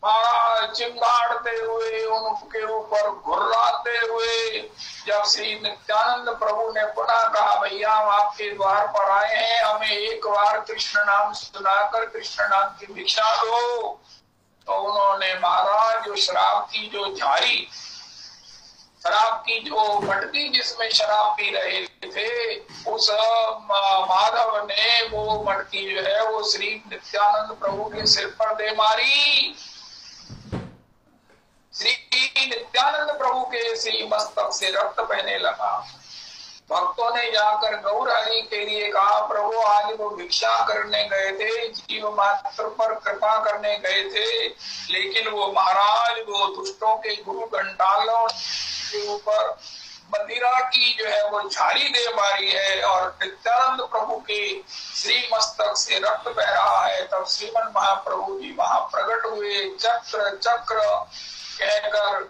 महाराज चिंगाड़ते हुए उनके ऊपर घुर्राते हुए जब श्री नित्यानंद प्रभु ने पुनः कहा भैया हम आपके द्वार पर आए हैं, हमें एक बार कृष्ण नाम सुनाकर कृष्ण नाम की भिक्षा दो, तो उन्होंने महाराज जो शराब की जो झारी, शराब की जो मटकी जिसमें शराब पी रहे थे, उस माधव ने वो मटकी जो है वो श्री नित्यानंद प्रभु के सिर पर दे मारी। श्री नित्यानंद प्रभु के श्री मस्तक से रक्त बहने लगा। भक्तों ने जाकर गौर हरि के लिए कहा प्रभु आज वो भिक्षा करने गए थे, जीव मात्र पर कृपा करने गए थे, लेकिन वो महाराज वो दुष्टों के गुरु घंटालों के ऊपर मदिरा की जो है वो झाड़ी दे मारी है और नित्यानंद प्रभु के श्री मस्तक से रक्त बह रहा है। तब श्रीमन महाप्रभु जी वहां प्रकट हुए, चक्र चक्र कहकर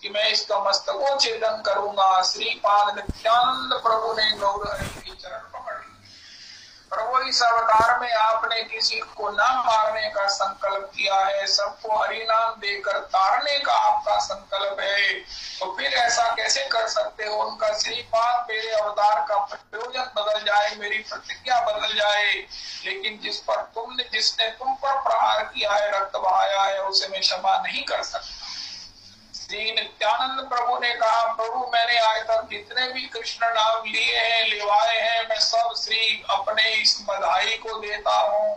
कि मैं इसका मस्तकोच्छेदन करूंगा। श्रीपाद नित्यानंद प्रभु ने गौर हरि की चरण पकड़ ली। प्रभु इस अवतार में आपने किसी को न मारने का संकल्प किया है, सबको हरि नाम देकर तारने का आपका संकल्प है, तो फिर ऐसा कैसे कर सकते हो? उनका श्रीपाद मेरे अवतार का प्रयोजन बदल जाए, मेरी प्रतिज्ञा बदल जाए, लेकिन जिसने तुम पर प्रहार किया है, रक्त बहाया है, उसे मैं क्षमा नहीं कर सकता। श्री नित्यानंद प्रभु ने कहा प्रभु मैंने आज तक जितने भी कृष्ण नाम लिए हैं, लिवाए हैं, मैं सब श्री अपने इस बधाई को देता हूँ।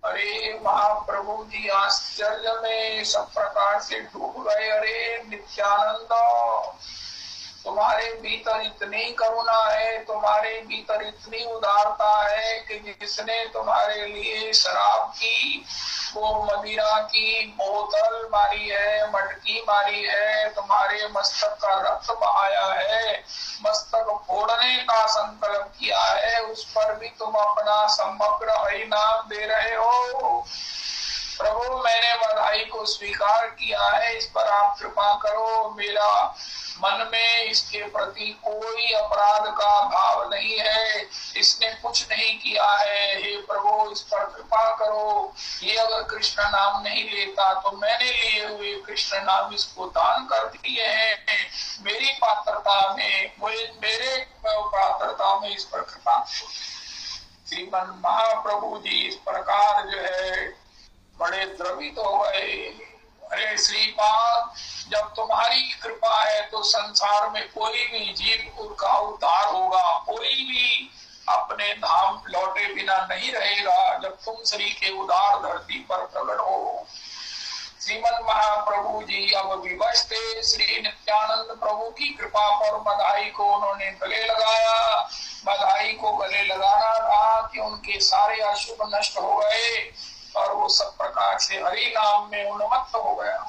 अरे महाप्रभु जी आश्चर्य में सब प्रकार से डूब गए। अरे नित्यानंद तुम्हारे भीतर इतनी करुणा है, तुम्हारे भीतर इतनी उदारता है कि जिसने तुम्हारे लिए शराब की वो मदिरा की बोतल मारी है, मटकी मारी है, तुम्हारे मस्तक का रक्त बहाया है, मस्तक फोड़ने का संकल्प किया है, उस पर भी तुम अपना समग्र हरि नाम दे रहे हो। प्रभु मैंने बधाई को स्वीकार किया है, इस पर आप कृपा करो। मेरा मन में इसके प्रति कोई अपराध का भाव नहीं है, इसने कुछ नहीं किया है, हे प्रभु इस पर कृपा करो। ये अगर कृष्ण नाम नहीं लेता तो मैंने लिए हुए कृष्ण नाम इसको दान कर दिए हैं। मेरी पात्रता में इस पर कृपा करो। श्रीमन महाप्रभु जी इस प्रकार जो है बड़े द्रवित हो गए। अरे श्रीपाद जब तुम्हारी कृपा है तो संसार में कोई भी जीव का उद्धार होगा, कोई भी अपने धाम लौटे बिना नहीं रहेगा जब तुम श्री के उदार धरती पर प्रकट हो। श्रीमन महाप्रभु जी अब विवश थे। श्री नित्यानंद प्रभु की कृपा पर बधाई को उन्होंने गले लगाया। बधाई को गले लगाना था कि उनके सारे अशुभ नष्ट हो गए और वो सब प्रकार से हरि नाम में उन्मत्त हो गया।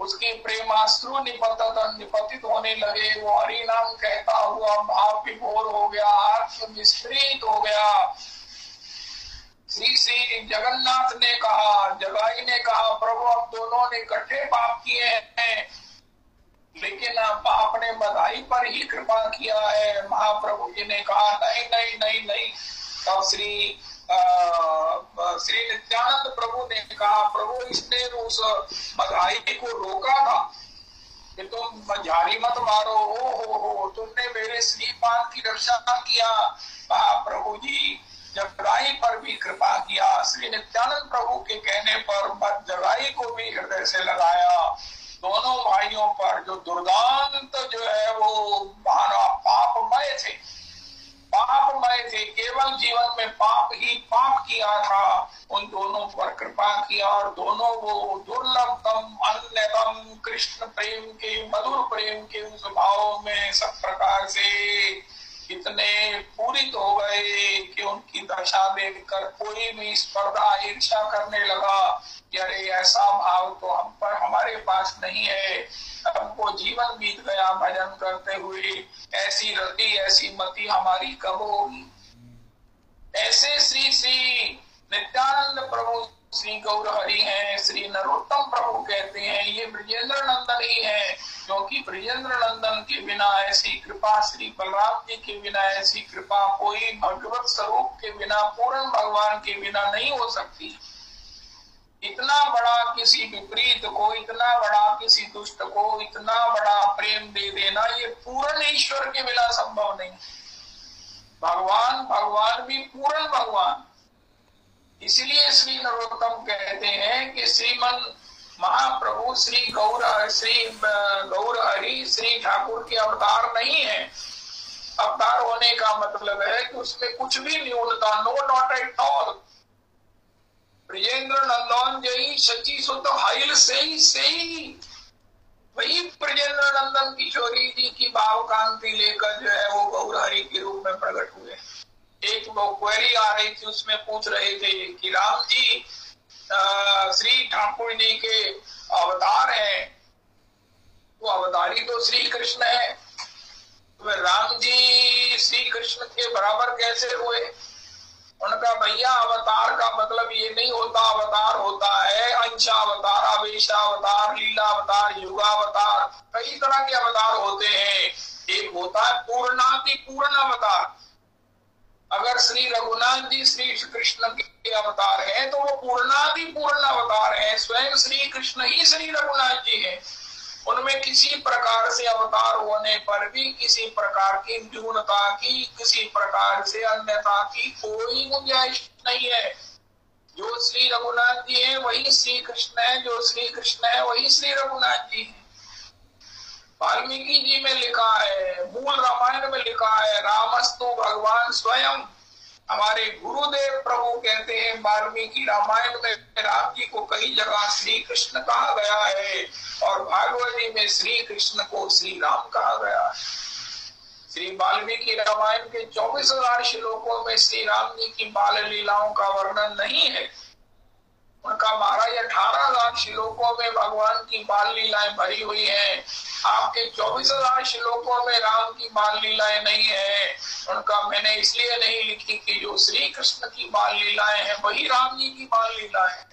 उसके प्रेमाश्रु निपतित होने लगे। वो हरि नाम कहता हुआ भाव विभोर हो गया, आत्म विस्मृत हो गया। श्री श्री जगन्नाथ ने कहा, जगाई ने कहा, प्रभु अब दोनों ने इकट्ठे पाप किए हैं, लेकिन आपने बधाई पर ही कृपा किया है। महाप्रभु जी ने कहा नहीं नहीं नहीं नहीं। तब श्री नित्यानंद प्रभु ने कहा, प्रभु इसने उस बधाई को रोका था कि तुम झाड़ी मत मारो। हो तुमने मेरे श्रीपाद की रक्षा किया। महाप्रभु जी जगाई पर भी कृपा किया। श्री नित्यानंद प्रभु के कहने पर जगाई को भी हृदय से लगाया। दोनों भाइयों पर जो दुर्दांत जो है वो पापमय थे, केवल जीवन में पाप ही पाप किया था, उन दोनों पर कृपा किया और दोनों वो दुर्लभतम अन्यतम कृष्ण प्रेम के, मधुर प्रेम के उस भाव में सब प्रकार से इतने पूरित हो गए कि उनकी दशा देखकर कोई भी स्पर्धा ईर्ष्या करने लगा कि अरे ऐसा भाव तो हम पर हमारे पास नहीं है, हमको जीवन बीत गया भजन करते हुए, ऐसी रति ऐसी मति हमारी कब होगी। ऐसे श्री श्री नित्यानंद प्रभु श्री गौर हरि हैं। श्री नरोत्तम प्रभु कहते हैं ये ब्रजेंद्र नंदन ही है, क्योंकि ब्रजेंद्र नंदन के बिना ऐसी कृपा, श्री बलराम जी के बिना ऐसी कृपा कोई भगवत स्वरूप के बिना, पूर्ण भगवान के बिना नहीं हो सकती। इतना बड़ा किसी विपरीत को, इतना बड़ा किसी दुष्ट को इतना बड़ा प्रेम दे देना, ये पूर्ण ईश्वर के बिना संभव नहीं। भगवान भी पूर्ण भगवान। इसलिए श्री नरोत्तम कहते हैं कि श्रीमन महाप्रभु श्री गौर हरि श्री ठाकुर के अवतार नहीं है। अवतार होने का मतलब है कि उसमें कुछ भी न्यूनता, no not at all. Brajendra Nandan जय सची शुद्ध हाइल से ही वही ब्रजेंद्र नंदन किशोरी जी की भाव कांति लेकर जो है वो गौर हरि के रूप में प्रकट हुए। एक वो क्वेरी आ रही थी, उसमें पूछ रहे थे कि राम जी श्री ठाकुर जी के अवतार हैं, वो अवतारी तो श्री कृष्ण है, तो राम जी श्री कृष्ण के बराबर कैसे हुए? उनका भैया अवतार का मतलब ये नहीं होता, अवतार होता है अंशावतार, आवेशावतार, लीलावतार, युगावतार, कई तरह के अवतार होते हैं। एक होता है पूर्णाति पूर्ण अवतार। अगर श्री रघुनाथ जी श्री कृष्ण के अवतार हैं तो वो पूर्णाति पूर्ण अवतार हैं। स्वयं श्री कृष्ण ही श्री रघुनाथ जी हैं। उनमें किसी प्रकार से अवतार होने पर भी किसी प्रकार की न्यूनता की, किसी प्रकार से अन्यता की कोई गुंजाइश नहीं है। जो श्री रघुनाथ जी है वही श्री कृष्ण है, जो श्री कृष्ण है वही श्री रघुनाथ जी है। वाल्मीकि जी में लिखा है, मूल रामायण में लिखा है, रामस्तु भगवान स्वयं। हमारे गुरुदेव प्रभु कहते हैं वाल्मीकि रामायण में राम जी को कई जगह श्री कृष्ण कहा गया है और भागवत जी में श्री कृष्ण को श्री राम कहा गया है। श्री वाल्मीकि रामायण के 24,000 श्लोकों में श्री राम जी की बाल लीलाओं का वर्णन नहीं है। उनका महाराज 18,000 श्लोकों में भगवान की बाल लीलाएं भरी हुई हैं। आपके 24,000 श्लोकों में राम की बाल लीलाएं नहीं है। उनका मैंने इसलिए नहीं लिखी कि जो श्री कृष्ण की बाल लीलाएं हैं वही राम जी की बाल लीलाएं।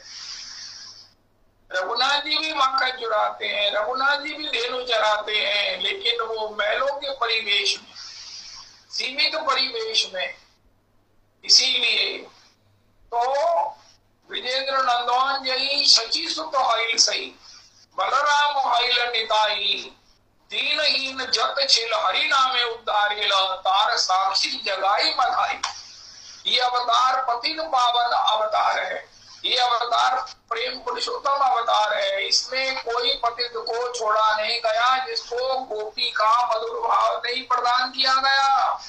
रघुनाथ जी भी माखन चुराते हैं, रघुनाथ जी भी धेनु चराते हैं, लेकिन वो महलों के परिवेश में, सीमित परिवेश में। इसीलिए तो ब्रजेंद्र नंदन जई सची सुत हईल सही, बलराम हईल निताई, दीनहीन जत छिल हरि नामे उद्धारेल, तार साक्षी जगाई मधाई। ये अवतार पतिन पावन अवतार है, ये अवतार प्रेम पुरुषोत्तम अवतार है। इसमें कोई पतित को छोड़ा नहीं गया जिसको गोपी का मधुर भाव नहीं प्रदान किया गया।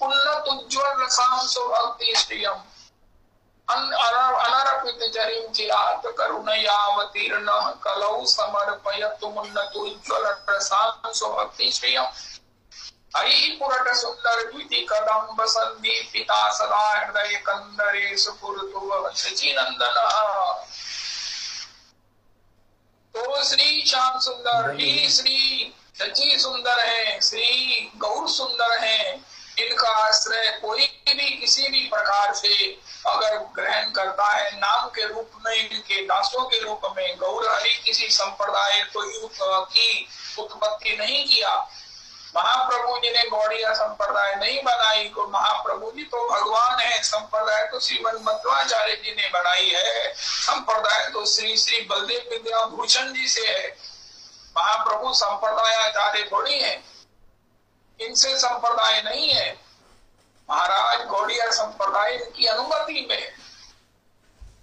उन्नत उज्ज्वल रसाम सुभक्ति श्रियम अनरपित जरिम चिरात करुणयावतीर्ण कलौ समर्पयतु उन्नत उज्ज्वल रसाम सुभक्ति श्रियम हरि पुरट सुंदर द्विति कदम्ब संदीपिता सदा हृदय कंदरे सुपुरतु शची नंदन। तो श्री श्याम सुंदर ही श्री सची सुंदर है, श्री गौर सुंदर है। इनका आश्रय कोई भी किसी भी प्रकार से अगर ग्रहण करता है नाम के रूप में, इनके दासों के रूप में, गौर हरि किसी संप्रदाय की उत्पत्ति नहीं किया। महाप्रभु जी ने गौड़िया संप्रदाय नहीं बनाई को, महाप्रभु जी तो भगवान है। संप्रदाय तो श्रीमद मध्वाचार्य जी ने बनाई है, संप्रदाय तो श्री श्री बलदेव विद्याभूषण जी से है। महाप्रभु संप्रदाय आचार्य थोड़ी है, इनसे संप्रदाय नहीं है। महाराज गौड़िया संप्रदाय की अनुमति में।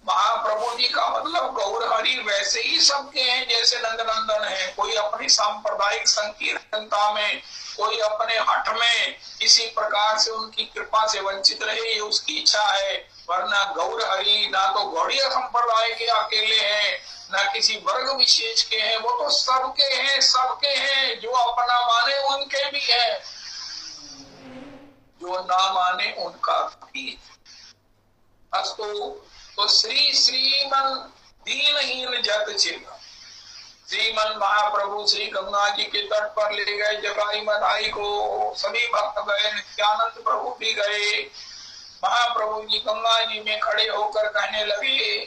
महाप्रभु जी का मतलब गौर हरि वैसे ही सबके हैं जैसे नंदनंदन है। कोई अपनी सांप्रदायिक संकीर्णता में, कोई अपने हठ में किसी प्रकार से उनकी कृपा से वंचित रहे, ये उसकी इच्छा है। वरना गौर हरि ना तो गौड़िया संप्रदाय के अकेले हैं, ना किसी वर्ग विशेष के हैं, वो तो सबके हैं, सबके हैं। जो अपना माने उनके भी है, जो ना माने उनका भी। अस्तु तो श्री श्रीमन दीनहीन जत चिन्ह श्रीमन महाप्रभु श्री गंगा जी के तट पर ले गए जगाई मदाई को। सभी भक्त गए, नित्यानंद प्रभु भी गए। महाप्रभु जी गंगा जी में खड़े होकर कहने लगे,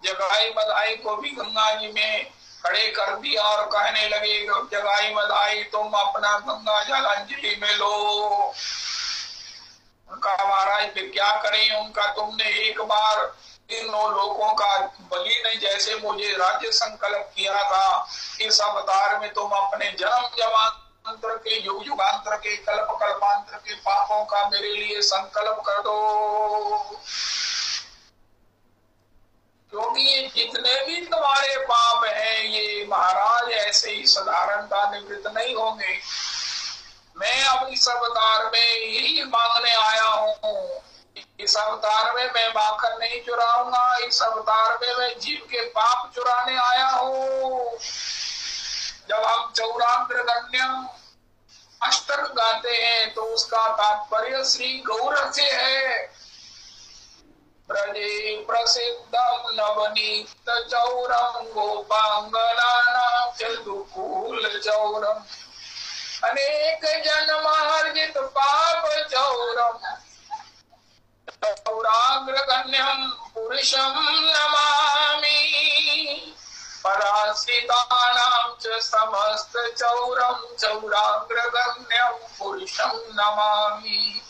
जगाई मदाई को भी गंगा जी में खड़े कर दिया और कहने लगे, जगाई मदाई तुम अपना गंगा जल अंजलि में लो। उनका महाराज फिर क्या करें, उनका तुमने एक बार तीनों लोगों का बलि नहीं, जैसे मुझे राज्य संकल्प किया था, इस अवतार में तुम अपने जन्म जन्मांतर के, युग युगांतर के, कल्प कल्पांतर के पापों का मेरे लिए संकल्प कर दो। क्योंकि ये जितने भी तुम्हारे पाप हैं ये महाराज ऐसे ही साधारणता निवृत्त नहीं होंगे। मैं अब इस अवतार में यही मांगने आया हूँ। इस अवतार में मैं माखन नहीं चुराऊंगा, इस अवतार में मैं जीव के पाप चुराने आया हूँ। जब हम चौराग्र गण्यम अष्टक गाते हैं तो उसका तात्पर्य श्री गौर से है। ब्रजे प्रसिद्धम नवनीत चौरम गोपांगना चलुकूल चौरम अनेक जन्म हर्जित पाप चौरम चौराग्र गण्यम पुरुषम नमामि पराश्रितानां च समस्त चौरम चौराग्र गण्यम पुरुषम नमामि।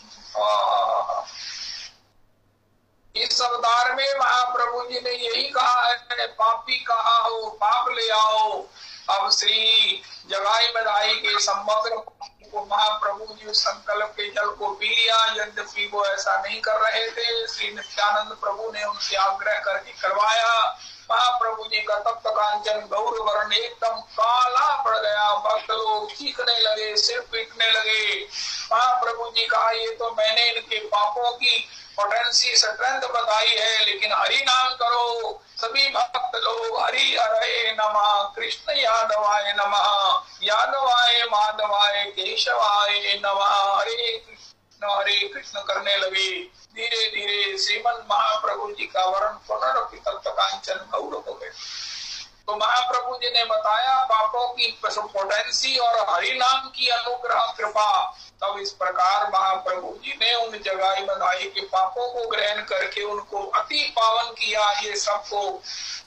इस अवतार में महाप्रभु जी ने यही कहा है, पापी कहा हो पाप ले आओ। अब श्री जगाई बधाई के समग्र को महाप्रभु जी संकल्प के जल को पी लिया। यद्यपि वो ऐसा नहीं कर रहे थे, श्री नित्यानंद प्रभु ने उनसे आग्रह करके करवाया। महाप्रभु जी का तप्त कांचन गौर वर्ण एकदम काला पड़ गया। भक्त लोग चीखने लगे, सिर पीटने लगे। महाप्रभु जी कहा, ये तो मैंने इनके पापों की पोटेंसी स्ट्रेंथ बताई है, लेकिन हरि नाम करो। सभी भक्त लोग हरि हरे नमः, कृष्ण यादवाय नमः, यादवाय माधवाय केशवाय नमः, हरे कृष्ण करने लगे। धीरे धीरे श्रीमन महाप्रभु जी का वर्ण पुनरपि तप्त कांचन गौर हो गए। तो महाप्रभु जी ने बताया पापों की पोटेंसी और हरि नाम की अनुग्रह कृपा। तब इस प्रकार महाप्रभु जी ने उन जगाई बधाई के पापों को ग्रहण करके उनको अति पावन किया। ये सबको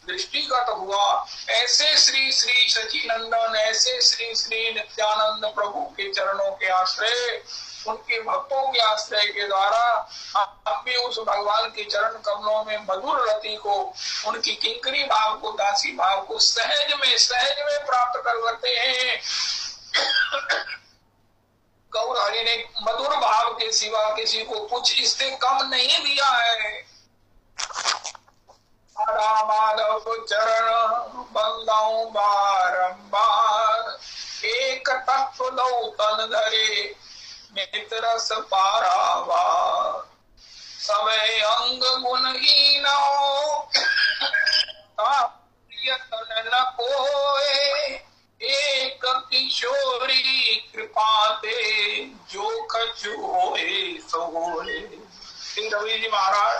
दृष्टिगत हुआ। ऐसे श्री श्री सचिनंदन, ऐसे श्री श्री नित्यानंद प्रभु के चरणों के आश्रय, उनके भक्तों के आश्रय के द्वारा हम भी उस भगवान के चरण कमलों में मधुर रति को, उनकी किंकरी भाव को, दासी भाव को सहज में प्राप्त कर लेते हैं। गौर हरि ने मधुर भाव के सिवा किसी को कुछ इससे कम नहीं दिया है। माधव चरण बंदाऊं बारंबार, एक तत्व लो तन धरे, मित्र रस पारावार, समय अंग गुणहीनो यतन न कोय, एक किशोरी कृपा ते जो कछु होए सो होए। श्री रवि जी महाराज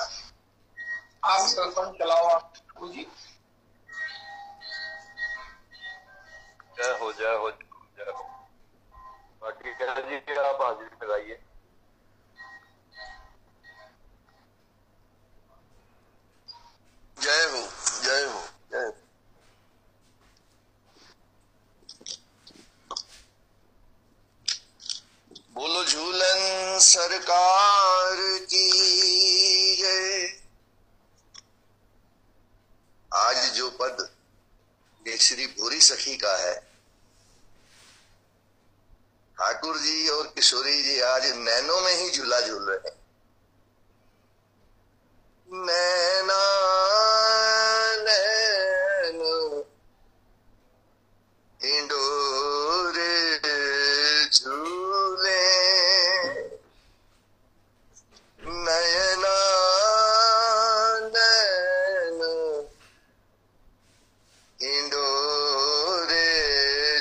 आप सत्संग चलाओ आपको जी। जय हो जय हो जय हो। बाकी कह जी आप हाजिरी लगाइए। जय हो जय हो जय हो। बोलो झूलन सरकार की जय। आज जो पद ये श्री भूरी सखी का है, ठाकुर जी और किशोरी जी आज नैनों में ही झूला झूल रहे हैं। नैना नैन हिंडोरे झूले, नयना नैन हिंडोरे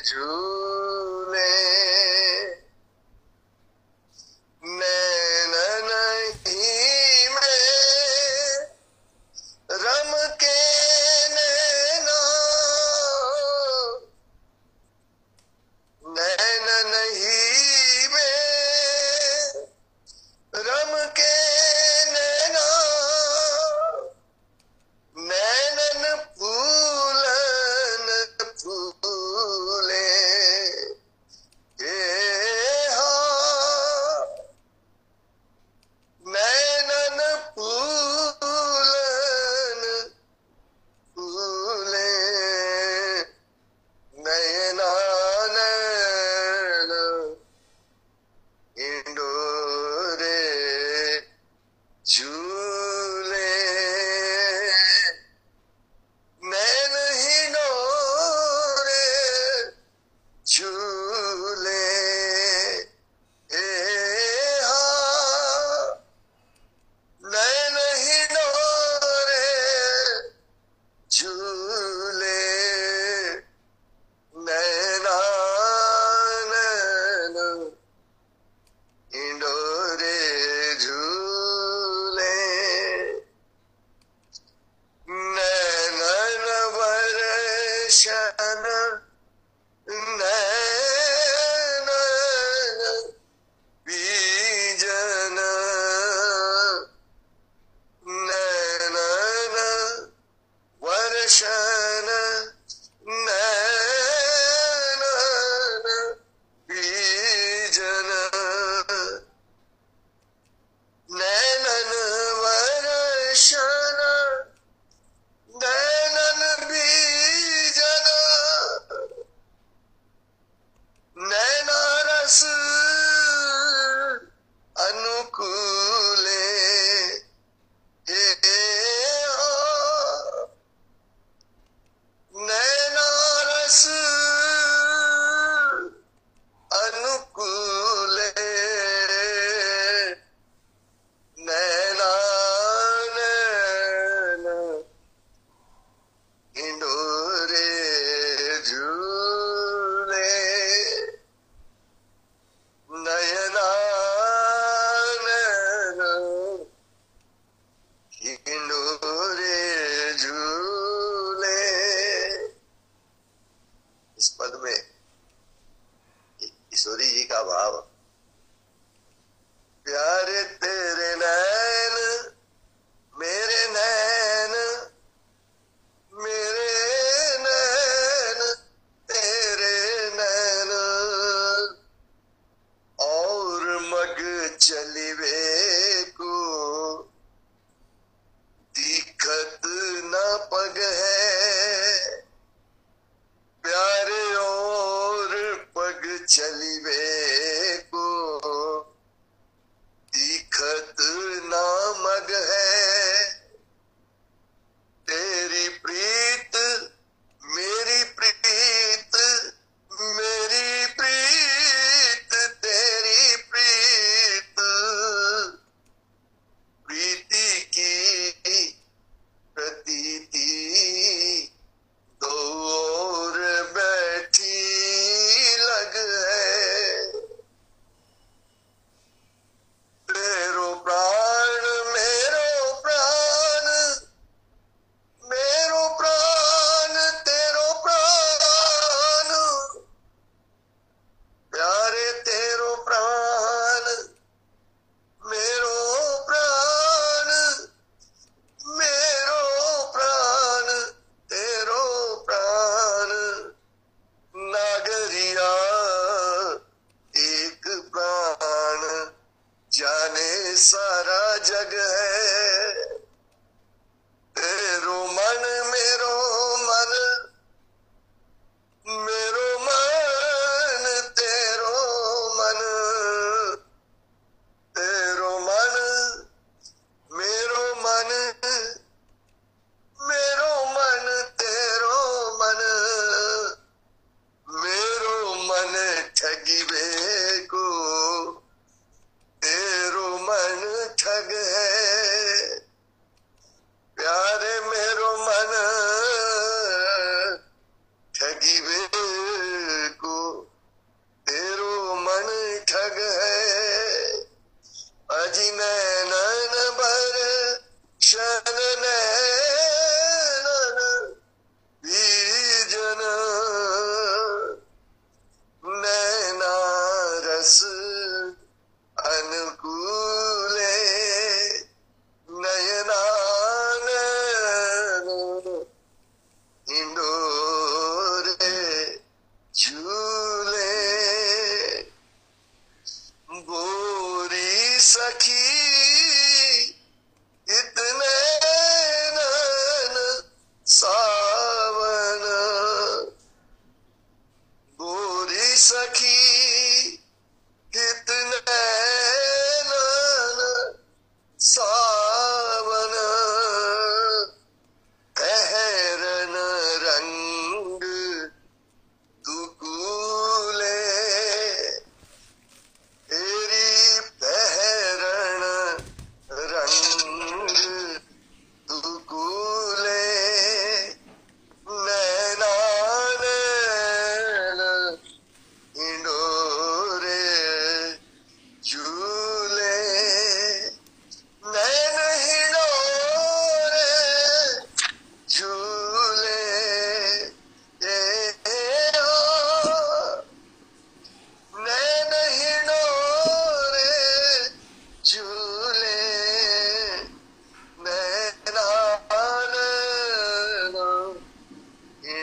झूले, नैनन ही में रम के नैना, नैनन ही में रम के नैना, नैनन फूलन फूले नैनन फूलन फूले, नयना नैन इंडोरे झूले, नैन हिंडोरे झूले नैन हिंडोरे झूले, नैना नैन हिंडोरे झूले, नैनन वर्षन नैनन बीजन, नैनन वर्षन नैनन बीजन, नैनन वर्षन नैनन बीजन,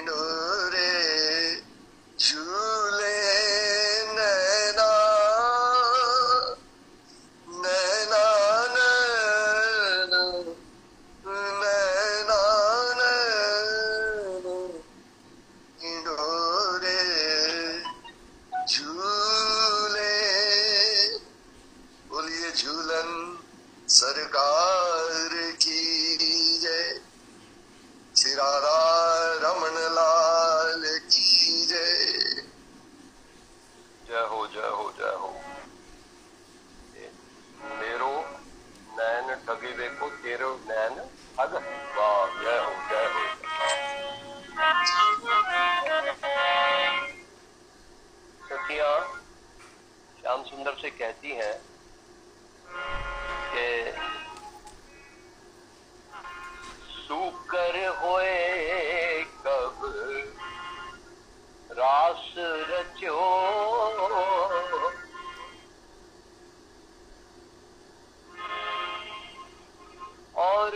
ढोरे झूले नैना नैना नैना नैना नैना ढोरे झूले। बोलिए झूलन सरकार की जय, श्री राधा रमन लाल की जय। जय हो जय हो जय हो। मेरो नैन ठगी देखो तेरो नैन ठग। वाह जय हो जय हो। सखियां श्याम सुंदर से कहती हैं कि सूकर होए कब रास रचो, और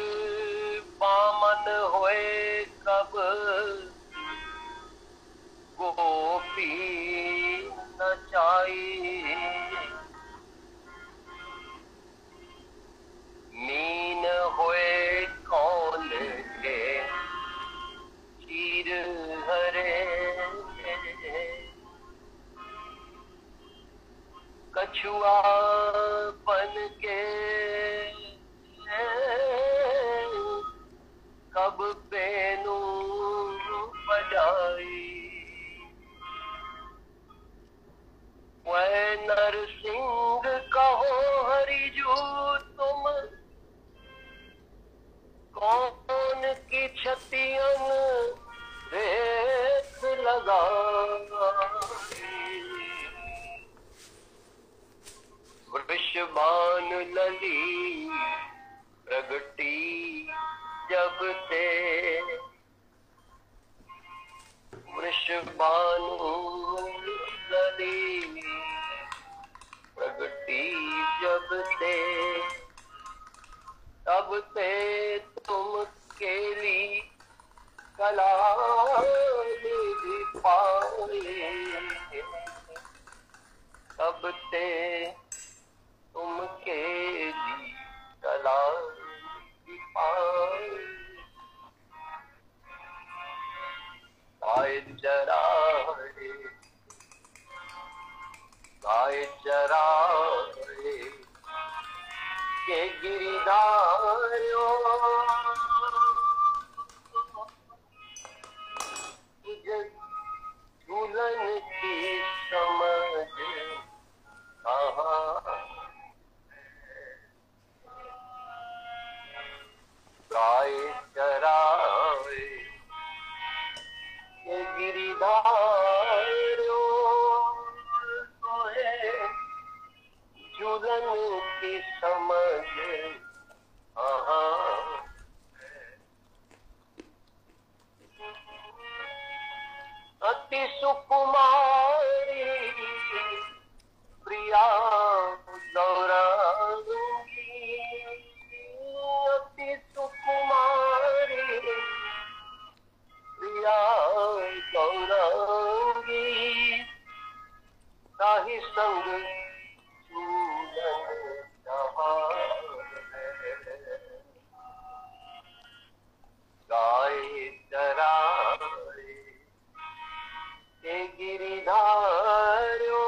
बामन होए कब गोपी नचाई। मीन होए कौन के चीर हरे, कछुआ बन के कब बेनू बजाई। वह नरसिंह कहो हरिजू तुम, कौन की छतियन रेत लगा। वृषभान लली प्रगटी जब ते, वृषभानु लली प्रगटी जब ते, तब ते तुम केली कला निधि पाए। तब ते तुम केली कला निधि पाए। गाय चराए गाय चराए के गिरिधार्यो, झूलन की समझ कहाँ। गाय चराए के गिरिधार्यो, झूलन की समझ अति सुकुमारी प्रिया गौरांगी। अति सुकुमारी प्रिया गौरांगी, ताहि संग गाय चराए के गिरिधार्यो,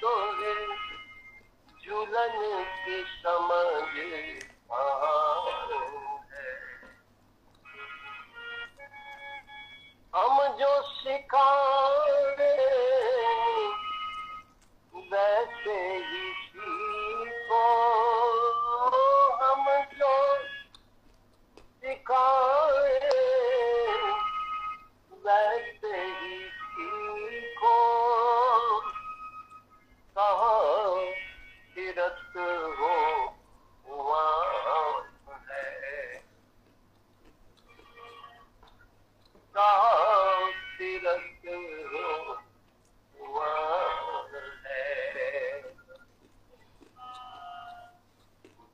तोरे झूलन की समझ हम जो सिखाए वैसे ही सीखो। हम जो सिखाए वैसे ही सीखो। कहाँ तीरथ हो वहाँ है, कहाँ तीरथ हो वहाँ है।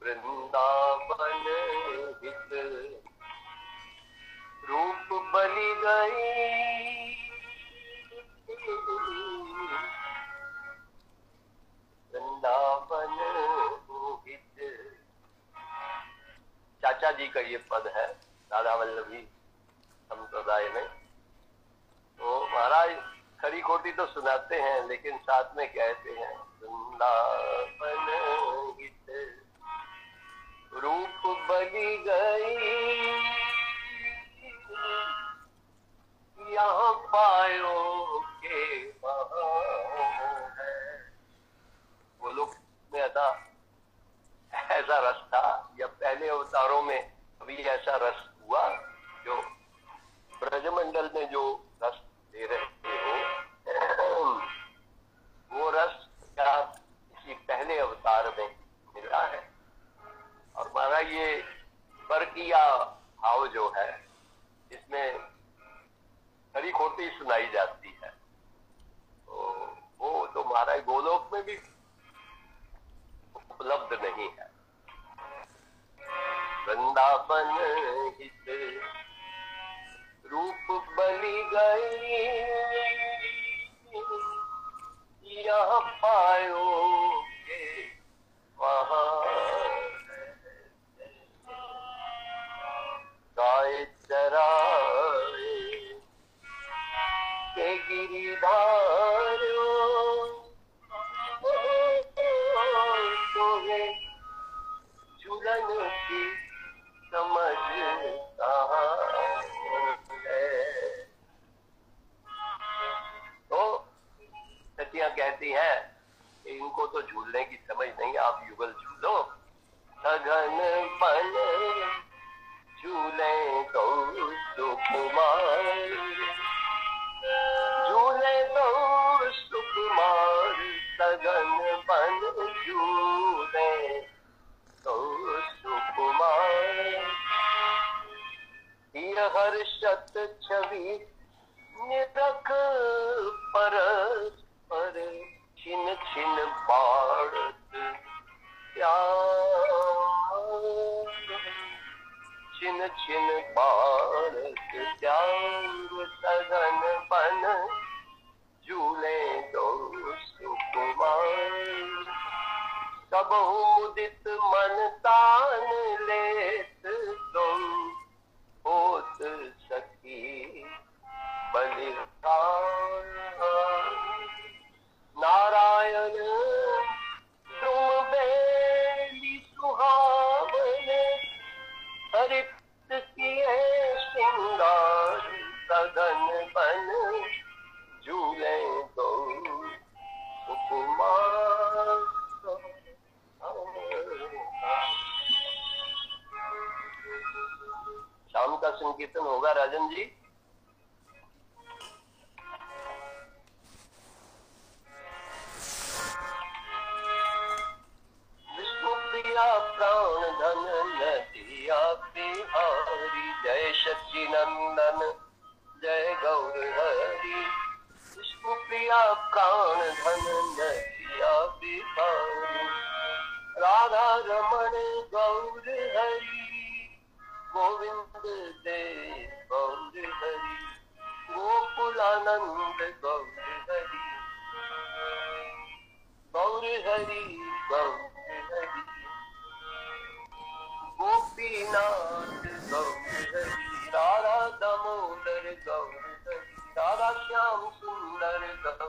वृंदावन हित गई वृंदावन हित। चाचा जी का ये पद है राधा वल्लभी संप्रदाय में। तो महाराज खरी खोटी तो सुनाते हैं लेकिन साथ में कहते हैं वृंदावन हित रूप बली गई यहाँ पायो के है। वो लोग में ऐसा रस था या पहले अवतारों में अभी ऐसा रस हुआ जो ब्रजमंडल में जो रस दे रहे हो वो रस क्या किसी पहले अवतार में मिला है। और महाराज ये परकिया भाव जो है इसमें खरी खोटी सुनाई जाती है। तो वो तो महाराज गोलोक में भी उपलब्ध नहीं है। वृंदावन हित रूप बली गई यहाँ पायो के वहाँ गाय चराए के गिरिधार तोहे झूलन की समझ कहाँ है। तो सतिया कहती है इनको तो झूलने की समझ नहीं, आप युगल झूलो। सघन पन झूले तो सुकुमार झूले तो सुकुमार सघन पन झूले तो सुकुमार। यह हर्षत छवि निरख परस्पर छिन छिन बाढ़त छिन छिन बाढ़त प्यार सघन पन झूले दो सुकुमार। सबहु मुदित मन तान लेत तुम होत सखी बलिहार। नारायण तुम बेली सुहावने हरित किए श्रृंगार सघन बन झूले दो सुकुमार। शाम का संकीर्तन होगा राजन जी। विष्णु प्रिया प्राण धन नदिया बिहारी जय सच्चिनंदन जय गौर हरि। विष्णु प्रिया प्राण धन नदिया बिहारी राधा रमण गौर हरि गोविंद देव गौर हरि गोकुलानंद गौर हरि गौर हरि गौर हरि गोपीनाथ गौर हरि राधा दामोदर गौर हरि राधा श्याम सुंदर गौर